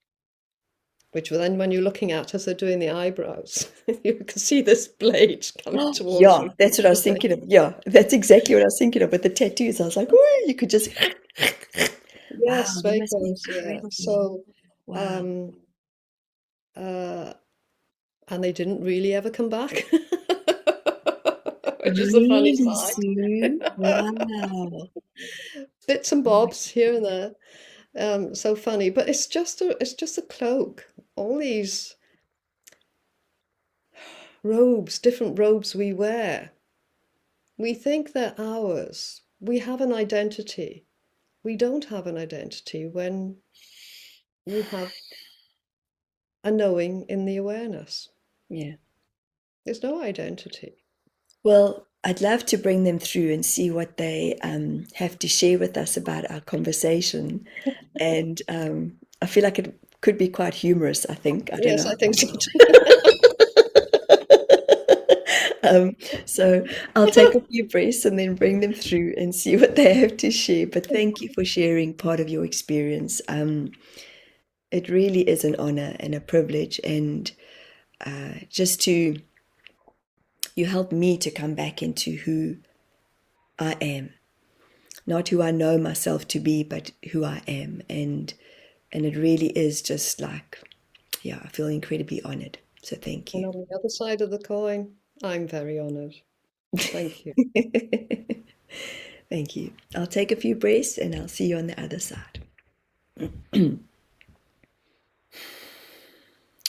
which then when you're looking at as they're doing the eyebrows, you can see this blade coming Oh, towards yeah, you that's what I the was thing. thinking of. Yeah, that's exactly what I was thinking of with the tattoos. I was like, oh, you could just, wow, Yes, that very must be close, yeah. incredible. So, Wow. um, uh, and they didn't really ever come back, which is the funny Really, side. Sue? Wow. Bits and bobs here and there. So funny, but it's just a cloak. All these robes, different robes we wear. We think they're ours. We have an identity. We don't have an identity when you have a knowing in the awareness. Yeah. There's no identity. Well, I'd love to bring them through and see what they have to share with us about our conversation. And I feel like it could be quite humorous, I think. I don't Yes, know. I think so Um, so I'll take a few breaths and then bring them through and see what they have to share. But thank you for sharing part of your experience. It really is an honor and a privilege, and just to you help me to come back into who I am, not who I know myself to be, but who I am, and it really is just like, yeah, I feel incredibly honored. So thank And you. on the other side of the coin, I'm very honored. Thank you. Thank you. I'll take a few breaths and I'll see you on the other side.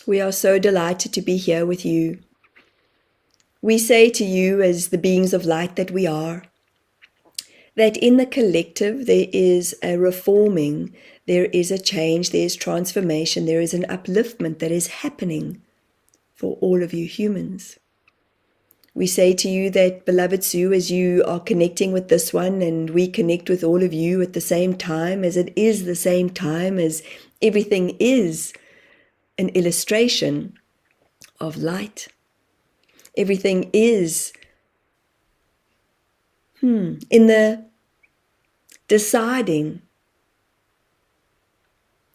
We are so delighted to be here with you. We say to you, as the beings of light that we are, that in the collective there is a reforming, there is a change, there is transformation, there is an upliftment that is happening for all of you humans. We say to you that, beloved Sue, as you are connecting with this one and we connect with all of you at the same time, as it is the same time, as everything is an illustration of light, everything is in the deciding.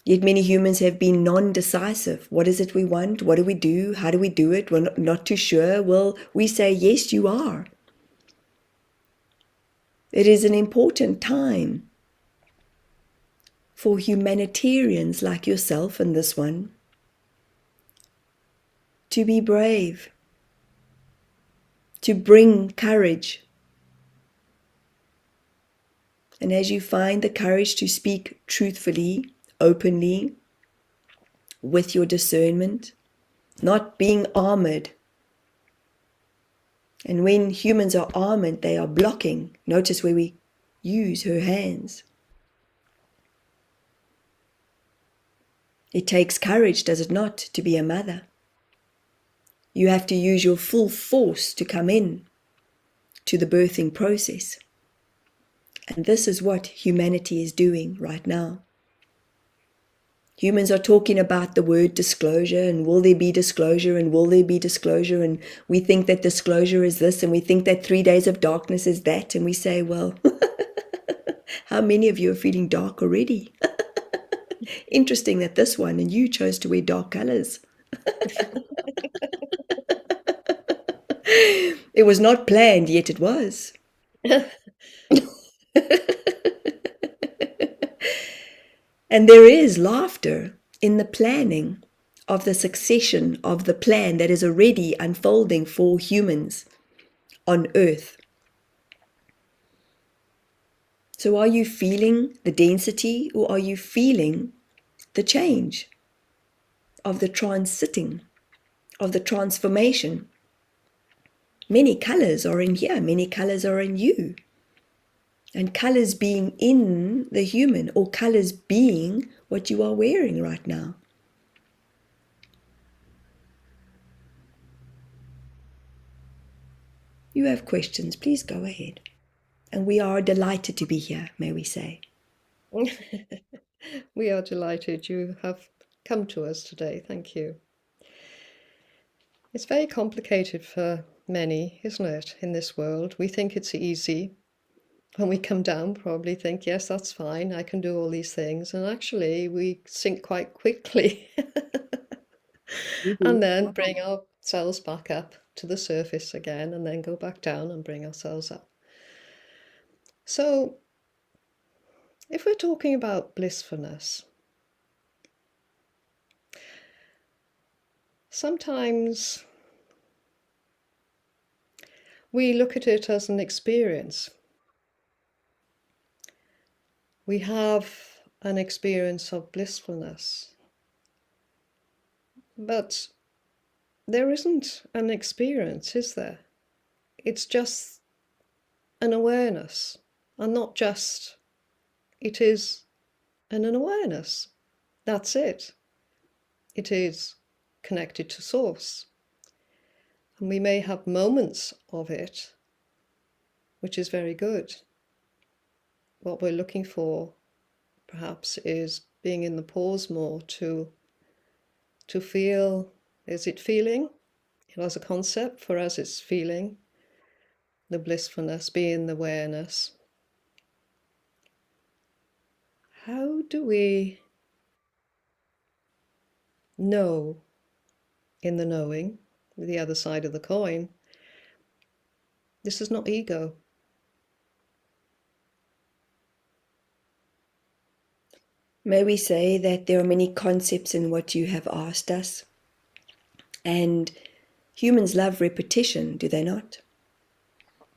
Yet many humans have been non-decisive. What is it we want? What do we do? How do we do it? We're not too sure. Well, we say, yes, you are. It is an important time for humanitarians like yourself and this one to be brave, to bring courage. And as you find the courage to speak truthfully, openly, with your discernment, not being armored. And when humans are armored, they are blocking. Notice where we use her hands. It takes courage, does it not, to be a mother? You have to use your full force to come in to the birthing process. And this is what humanity is doing right now. Humans are talking about the word disclosure, and will there be disclosure, and will there be disclosure, and we think that disclosure is this, and we think that 3 days of darkness is that, and we say, well, how many of you are feeling dark already? Interesting that this one and you chose to wear dark colors. It was not planned, yet it was. And there is laughter in the planning of the succession of the plan that is already unfolding for humans on earth. So are you feeling the density, or are you feeling the change of the transiting, of the transformation? Many colors are in here, many colors are in you. And colors being in the human, or colors being what you are wearing right now. You have questions, please go ahead. And we are delighted to be here, may we say. We are delighted you have come to us today. Thank you. It's very complicated for many, isn't it, in this world? We think it's easy. When we come down, probably think, yes, that's fine, I can do all these things. And actually, we sink quite quickly and then bring ourselves back up to the surface again, and then go back down and bring ourselves up. So, if we're talking about blissfulness, sometimes we look at it as an experience. We have an experience of blissfulness, but there isn't an experience, is there? It's just an awareness, and not just, it is an awareness. That's it. It is connected to source. And we may have moments of it, which is very good. What we're looking for, perhaps, is being in the pause more to feel, is it feeling? As a concept, for us it's feeling, the blissfulness, being the awareness. How do we know in the knowing, the other side of the coin? This is not ego. May we say that there are many concepts in what you have asked us. And humans love repetition, do they not?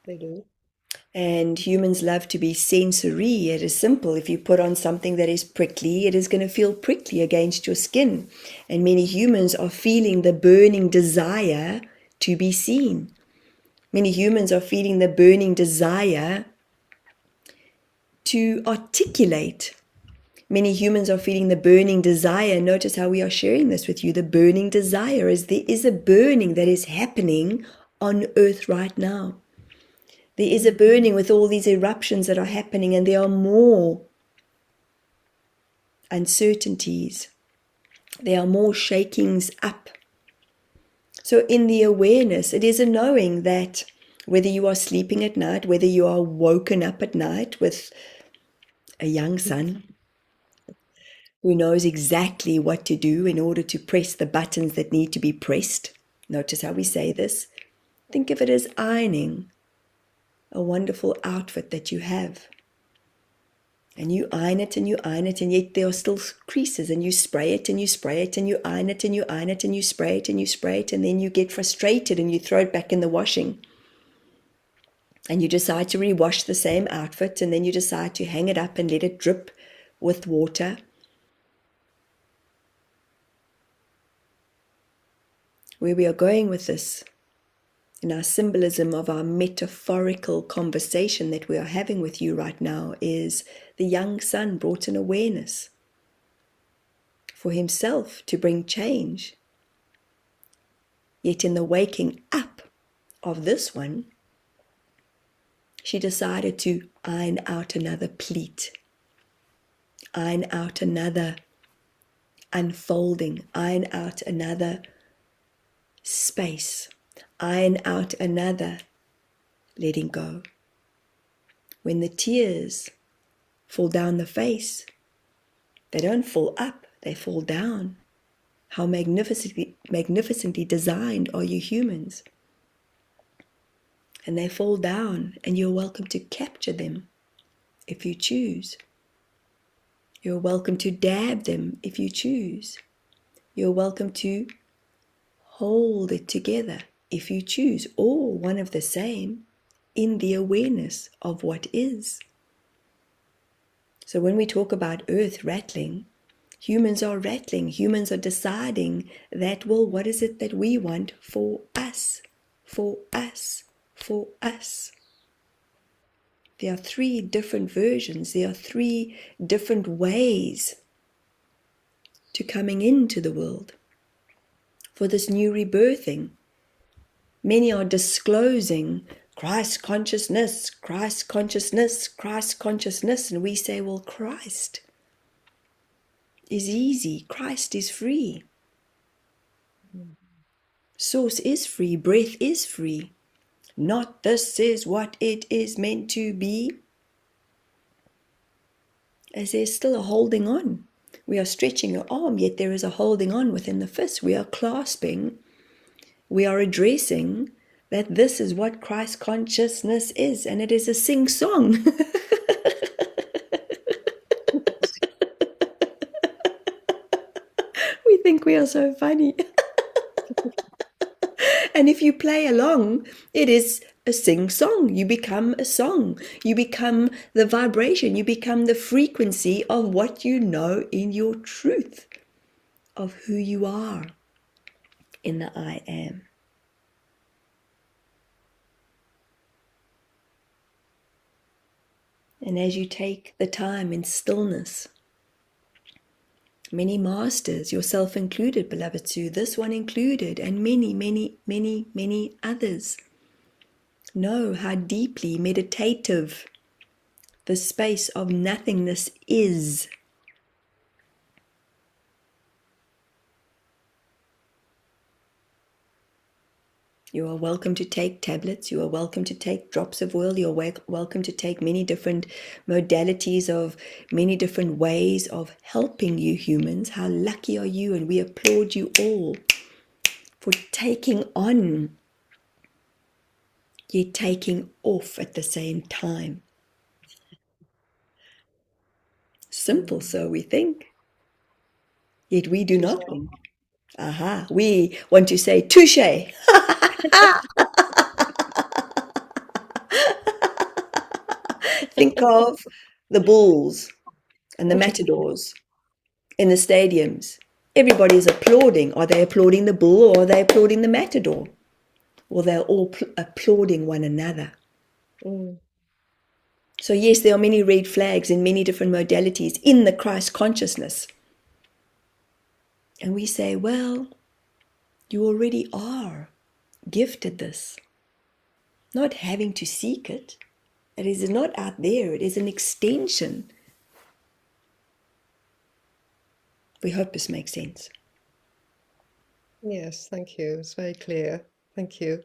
They do. And humans love to be sensory. It is simple. If you put on something that is prickly, it is going to feel prickly against your skin. And many humans are feeling the burning desire to be seen. Many humans are feeling the burning desire to articulate. Many humans are feeling the burning desire. Notice how we are sharing this with you. The burning desire is there is a burning that is happening on earth right now. There is a burning with all these eruptions that are happening, and there are more uncertainties. There are more shakings up. So in the awareness, it is a knowing that whether you are sleeping at night, whether you are woken up at night with a young son who knows exactly what to do in order to press the buttons that need to be pressed. Notice how we say this. Think of it as ironing a wonderful outfit that you have. And you iron it and you iron it, and yet there are still creases, and you spray it and you spray it and you iron it and you iron it and you spray it and you spray it, and then you get frustrated and you throw it back in the washing. And you decide to rewash the same outfit, and then you decide to hang it up and let it drip with water. Where we are going with this, in our symbolism of our metaphorical conversation that we are having with you right now, is the young son brought an awareness for himself to bring change. Yet in the waking up of this one, she decided to iron out another pleat, iron out another unfolding, iron out another space, iron out another letting go. When the tears fall down the face, they don't fall up, they fall down. How magnificently designed are you humans? And they fall down, and you're welcome to capture them if you choose. You're welcome to dab them if you choose. You're welcome to hold it together if you choose, or one of the same, in the awareness of what is. So when we talk about earth rattling, humans are rattling, humans are deciding that, well, what is it that we want for us, for us, for us? There are 3 different versions, there are 3 different ways to coming into the world for this new rebirthing. Many are disclosing Christ consciousness, Christ consciousness, Christ consciousness, and we say, well, Christ is easy, Christ is free. Source is free, breath is free. Not this is what it is meant to be. As there's still a holding on. We are stretching your arm, yet there is a holding on within the fist. We are clasping, we are addressing that this is what Christ consciousness is, and it is a sing-song. We think we are so funny. And if you play along, it is a sing-song. You become a song. You become the vibration. You become the frequency of what you know in your truth, of who you are in the I am. And as you take the time in stillness, many masters, yourself included, beloved Sue, this one included, and many, many, many, many others, know how deeply meditative the space of nothingness is. You are welcome to take tablets, you are welcome to take drops of oil, you're welcome to take many different modalities of many different ways of helping you humans. How lucky are you, and we applaud you all for taking on, yet taking off at the same time. Simple, so we think, yet we do not think. Aha, we want to say touche. Think of the bulls and the matadors in the stadiums. Everybody is applauding. Are they applauding the bull, or are they applauding the matador? Well, they're all applauding one another. So yes, there are many red flags in many different modalities in the Christ consciousness. And we say, well, you already are gifted this. Not having to seek it. It is not out there. It is an extension. We hope this makes sense. Yes, thank you. It's very clear. Thank you.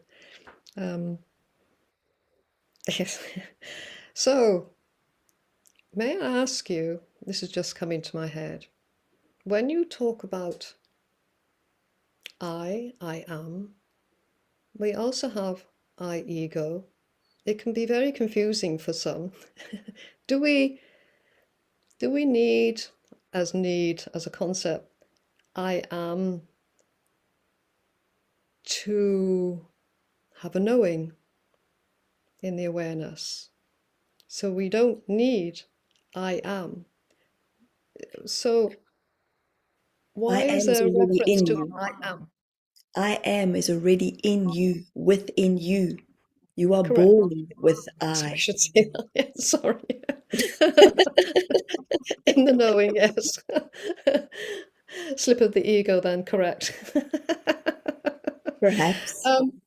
Yes. So, may I ask you, this is just coming to my head, when you talk about I am, we also have I ego. It can be very confusing for some. Do we need as a concept, I am, to have a knowing in the awareness? So we don't need I am. So why I is am is there a already reference in to you. I am? I am is already in you, within you. You are Correct. born with So I I. should say that. Yeah, sorry. In the knowing, yes. slip of the ego then, correct. Perhaps. Um,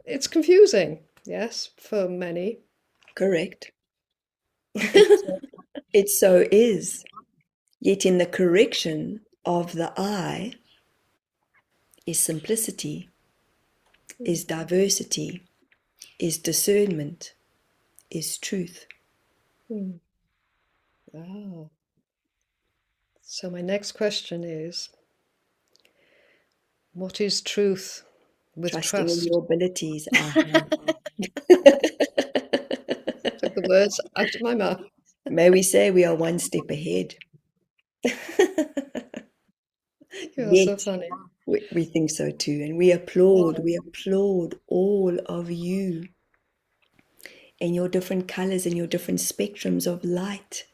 it's confusing, yes, for many. Correct. It so is. Yet in the correction of the I is simplicity, is diversity, is discernment, is truth. Hmm. Ah. So my next question is, what is truth with Trusting in trust? your abilities. Aha. Took the words out of my mouth. May we say we are one step ahead. You're so Yet funny. we think so too. And Oh, we applaud all of you and your different colors and your different spectrums of light.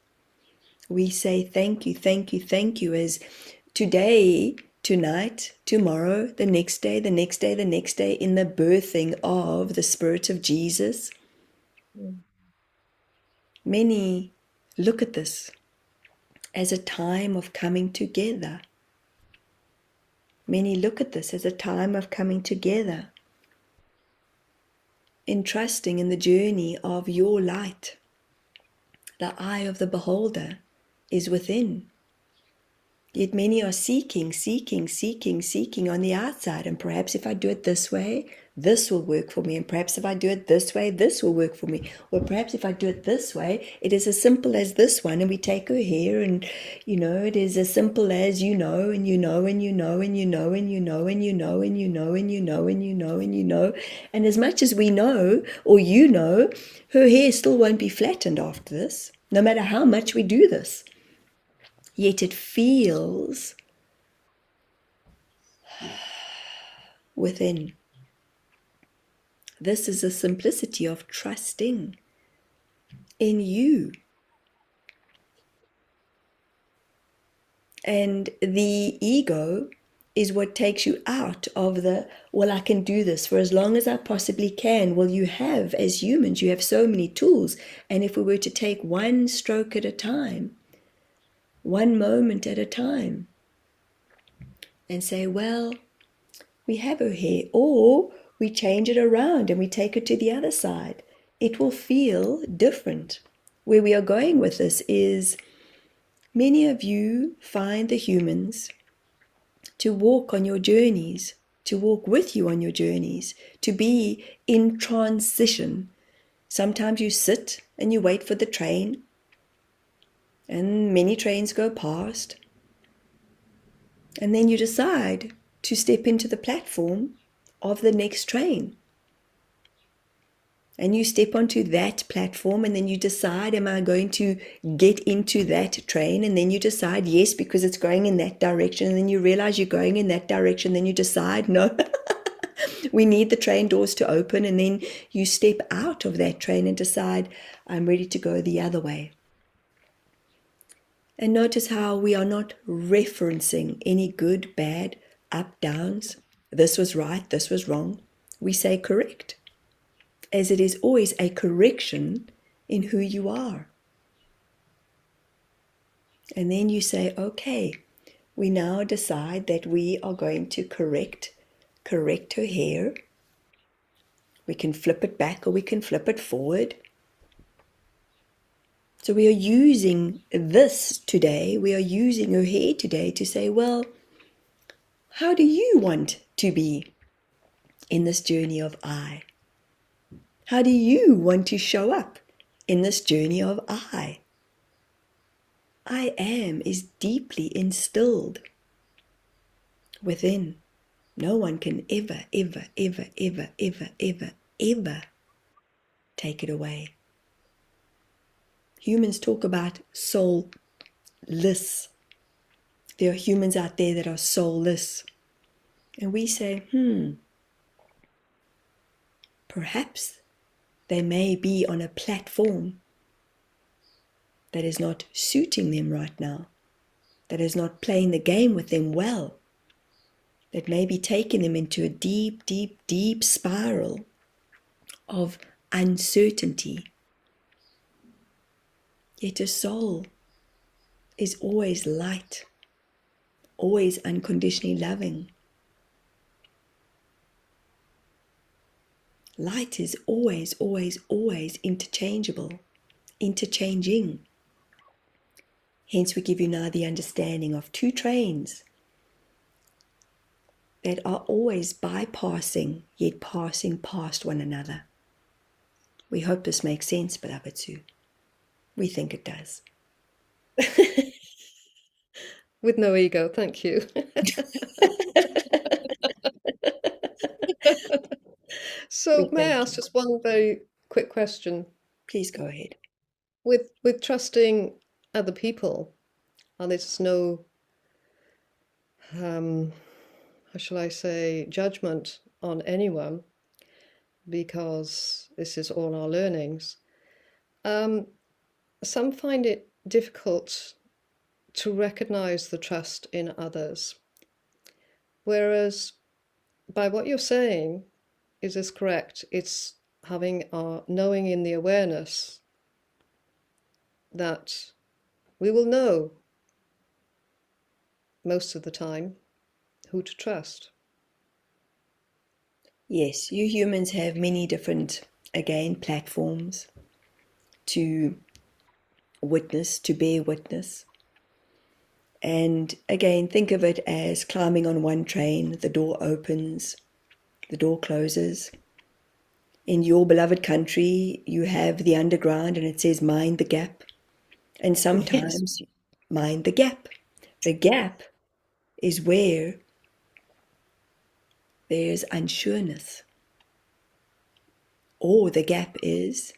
We say thank you, thank you, thank you as today, tonight, tomorrow, the next day, the next day, the next day, in the birthing of the Spirit of Jesus. mm, Many look at this as a time of coming together. Many look at this as a time of coming together, in trusting in the journey of your light. The eye of the beholder is within. Yet many are seeking, seeking, seeking, seeking on the outside. And perhaps if I do it this way, this will work for me. And perhaps if I do it this way, this will work for me. Or perhaps if I do it this way, it is as simple as this one. And we take her here and, it is as simple as you know, and you know, and you know, and you know, and you know, and you know, and you know, and you know, and you know, and you know. And as much as we know, or her hair still won't be flattened after this, no matter how much we do this. Yet it feels within. This is the simplicity of trusting in you. And the ego is what takes you out of well, I can do this for as long as I possibly can. Well, you have, as humans, you have so many tools. And if we were to take one stroke at a time, one moment at a time, and say, well, we have her here, or we change it around and we take it to the other side, it will feel different. Where we are going with this is many of you find the humans to walk on your journeys, to walk with you on your journeys, to be in transition. Sometimes you sit and you wait for the train, and many trains go past, and then you decide to step into the platform of the next train. And you step onto that platform, and then you decide, am I going to get into that train? And then you decide, yes, because it's going in that direction. And then you realize you're going in that direction. Then you decide, no, we need the train doors to open. And then you step out of that train and decide, I'm ready to go the other way. And notice how we are not referencing any good, bad, up, downs. This was right, this was wrong. We say correct, as it is always a correction in who you are. And then you say, okay, we now decide that we are going to correct her hair. We can flip it back or we can flip it forward. So we are using this today, we are using her hair today to say, well, how do you want to be in this journey of I? How do you want to show up in this journey of I? I am is deeply instilled within. No one can ever, ever, ever, ever, ever, ever, ever take it away. Humans talk about soulless. There are humans out there that are soulless. And we say, perhaps they may be on a platform that is not suiting them right now, that is not playing the game with them well, that may be taking them into a deep, deep, deep spiral of uncertainty. Yet a soul is always light. always unconditionally loving. Light is always, always, always interchangeable, interchanging. Hence we give you now the understanding of two trains that are always bypassing, yet passing past one another. We hope this makes sense, beloved Sue. We think it does. With no ego, thank you. We So may I thank ask you. just one very quick question? Please go ahead. With trusting other people, and there's no how shall I say, judgment on anyone because this is all our learnings. Um, some find it difficult to recognize the trust in others, whereas by what you're saying, is this correct? It's having our knowing in the awareness that we will know most of the time who to trust. Yes, you humans have many different, again, platforms to witness, to bear witness. And again, think of it as climbing on one train, the door opens, the door closes. In your beloved country, you have the underground and it says mind the gap. And Yes. sometimes mind the gap. The gap is where there's unsureness, or the gap is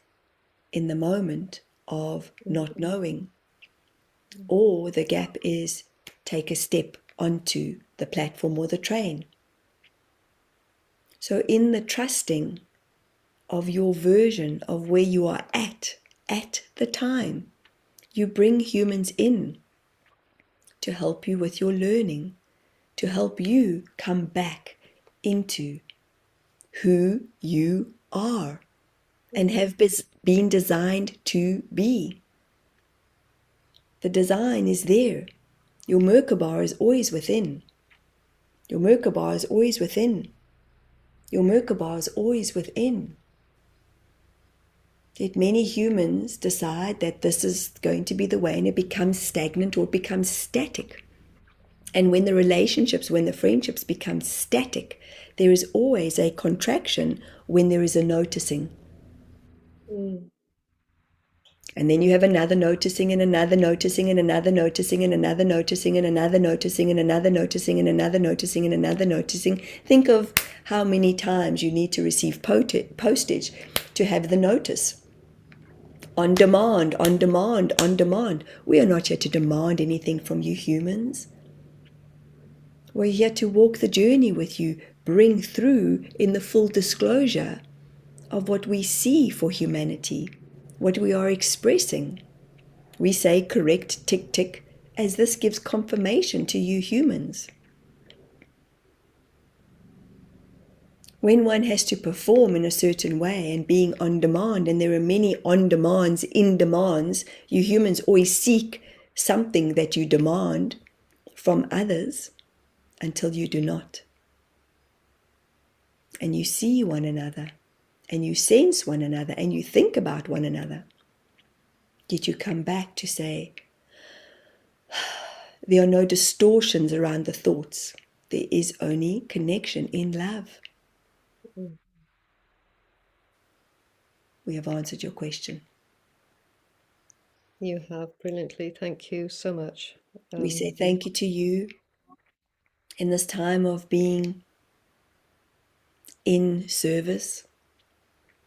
in the moment of not knowing, or the gap is take a step onto the platform or the train. So, in the trusting of your version of where you are at the time, you bring humans in to help you with your learning, to help you come back into who you are and have been designed to be. The design is there. Your Merkaba is always within. Your Merkaba is always within. Your Merkaba is always within. Yet many humans decide that this is going to be the way and it becomes stagnant or it becomes static. And when the relationships, when the friendships become static, there is always a contraction when there is a noticing. Mm. And then you have another noticing and another noticing and another noticing and another noticing and another noticing and another noticing and another noticing and another noticing. Think of how many times you need to receive postage to have the notice. On demand, on demand, on demand. We are not here to demand anything from you humans. We're here to walk the journey with you, bring through in the full disclosure of what we see for humanity, what we are expressing. We say correct, tick, tick, as this gives confirmation to you humans. When one has to perform in a certain way and being on demand, and there are many on demands, in demands, you humans always seek something that you demand from others until you do not. And you see one another, and you sense one another, and you think about one another. Yet you come back to say, there are no distortions around the thoughts. There is only connection in love. Mm. We have answered your question. You have brilliantly. Thank you so much. We say Um, thank you to you in this time of being in service,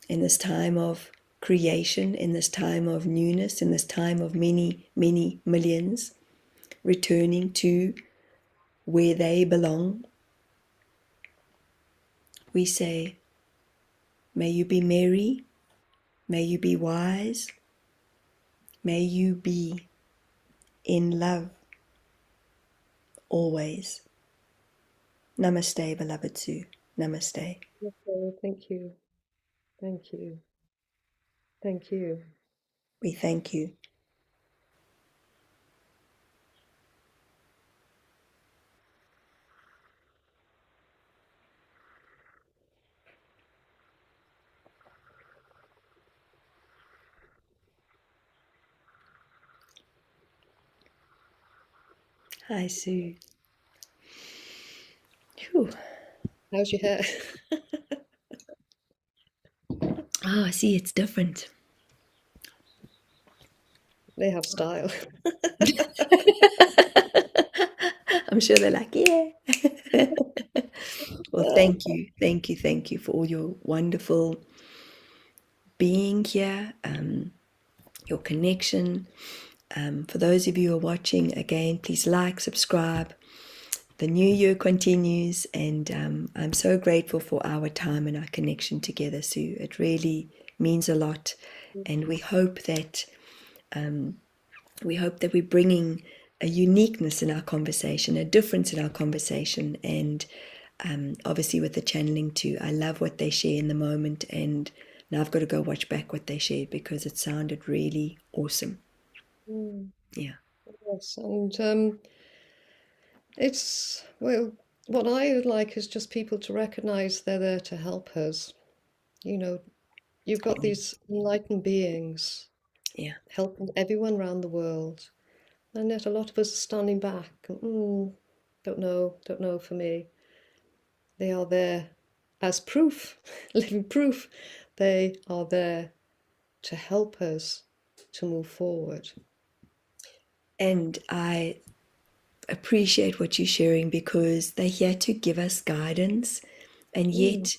in this time of creation, in this time of newness, in this time of many, many millions returning to where they belong. We say, may you be merry, may you be wise, may you be in love always. Namaste, beloved Sue. Namaste. okay, thank you. Thank you. Thank you. We thank you. Hi, Sue. Phew. How's your hair? Ah, see, it's different. They have style. I'm sure they're like, yeah. Well, thank you, thank you, thank you for all your wonderful being here, your connection. For those of you who are watching, again, please like, subscribe. The new year continues, and I'm so grateful for our time and our connection together, Sue. It really means a lot, and we hope that we're bringing a uniqueness in our conversation, a difference in our conversation, and obviously with the channeling too. I love what they share in the moment, and now I've got to go watch back what they shared because it sounded really awesome. Mm, Yeah, yes, and it's, well, what I would like is just people to recognize they're there to help us. You know, you've got amen. these enlightened beings Yeah, helping everyone around the world, and yet a lot of us are standing back. Don't know for me. They are there as proof, living proof. They are there to help us to move forward. and I appreciate what you're sharing because they're here to give us guidance, and Mm, yet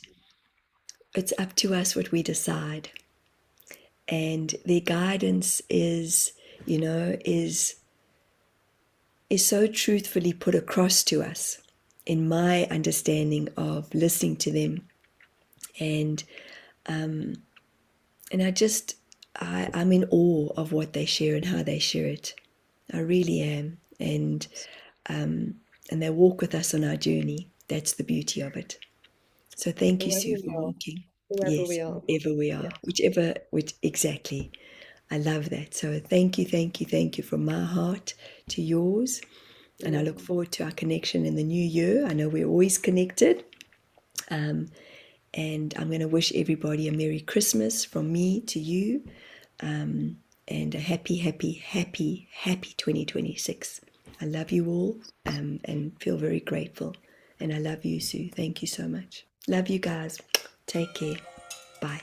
it's up to us what we decide. And their guidance is, you know, is so truthfully put across to us in my understanding of listening to them. And and I'm in awe of what they share and how they share it. I really am. And they walk with us on our journey. That's the beauty of it. So thank you, wherever Sue, we for are, walking. whoever Yes, we are. wherever we Yeah. are, which exactly. I love that. So thank you, thank you, thank you from my heart to yours. And I look Mm. forward to our connection in the new year. I know we're always connected. And I'm going to wish everybody a Merry Christmas from me to you, and a happy, happy, happy, happy 2026. I love you all, and feel very grateful. And I love you, Sue. Thank you so much. Love you guys. Take care. Bye.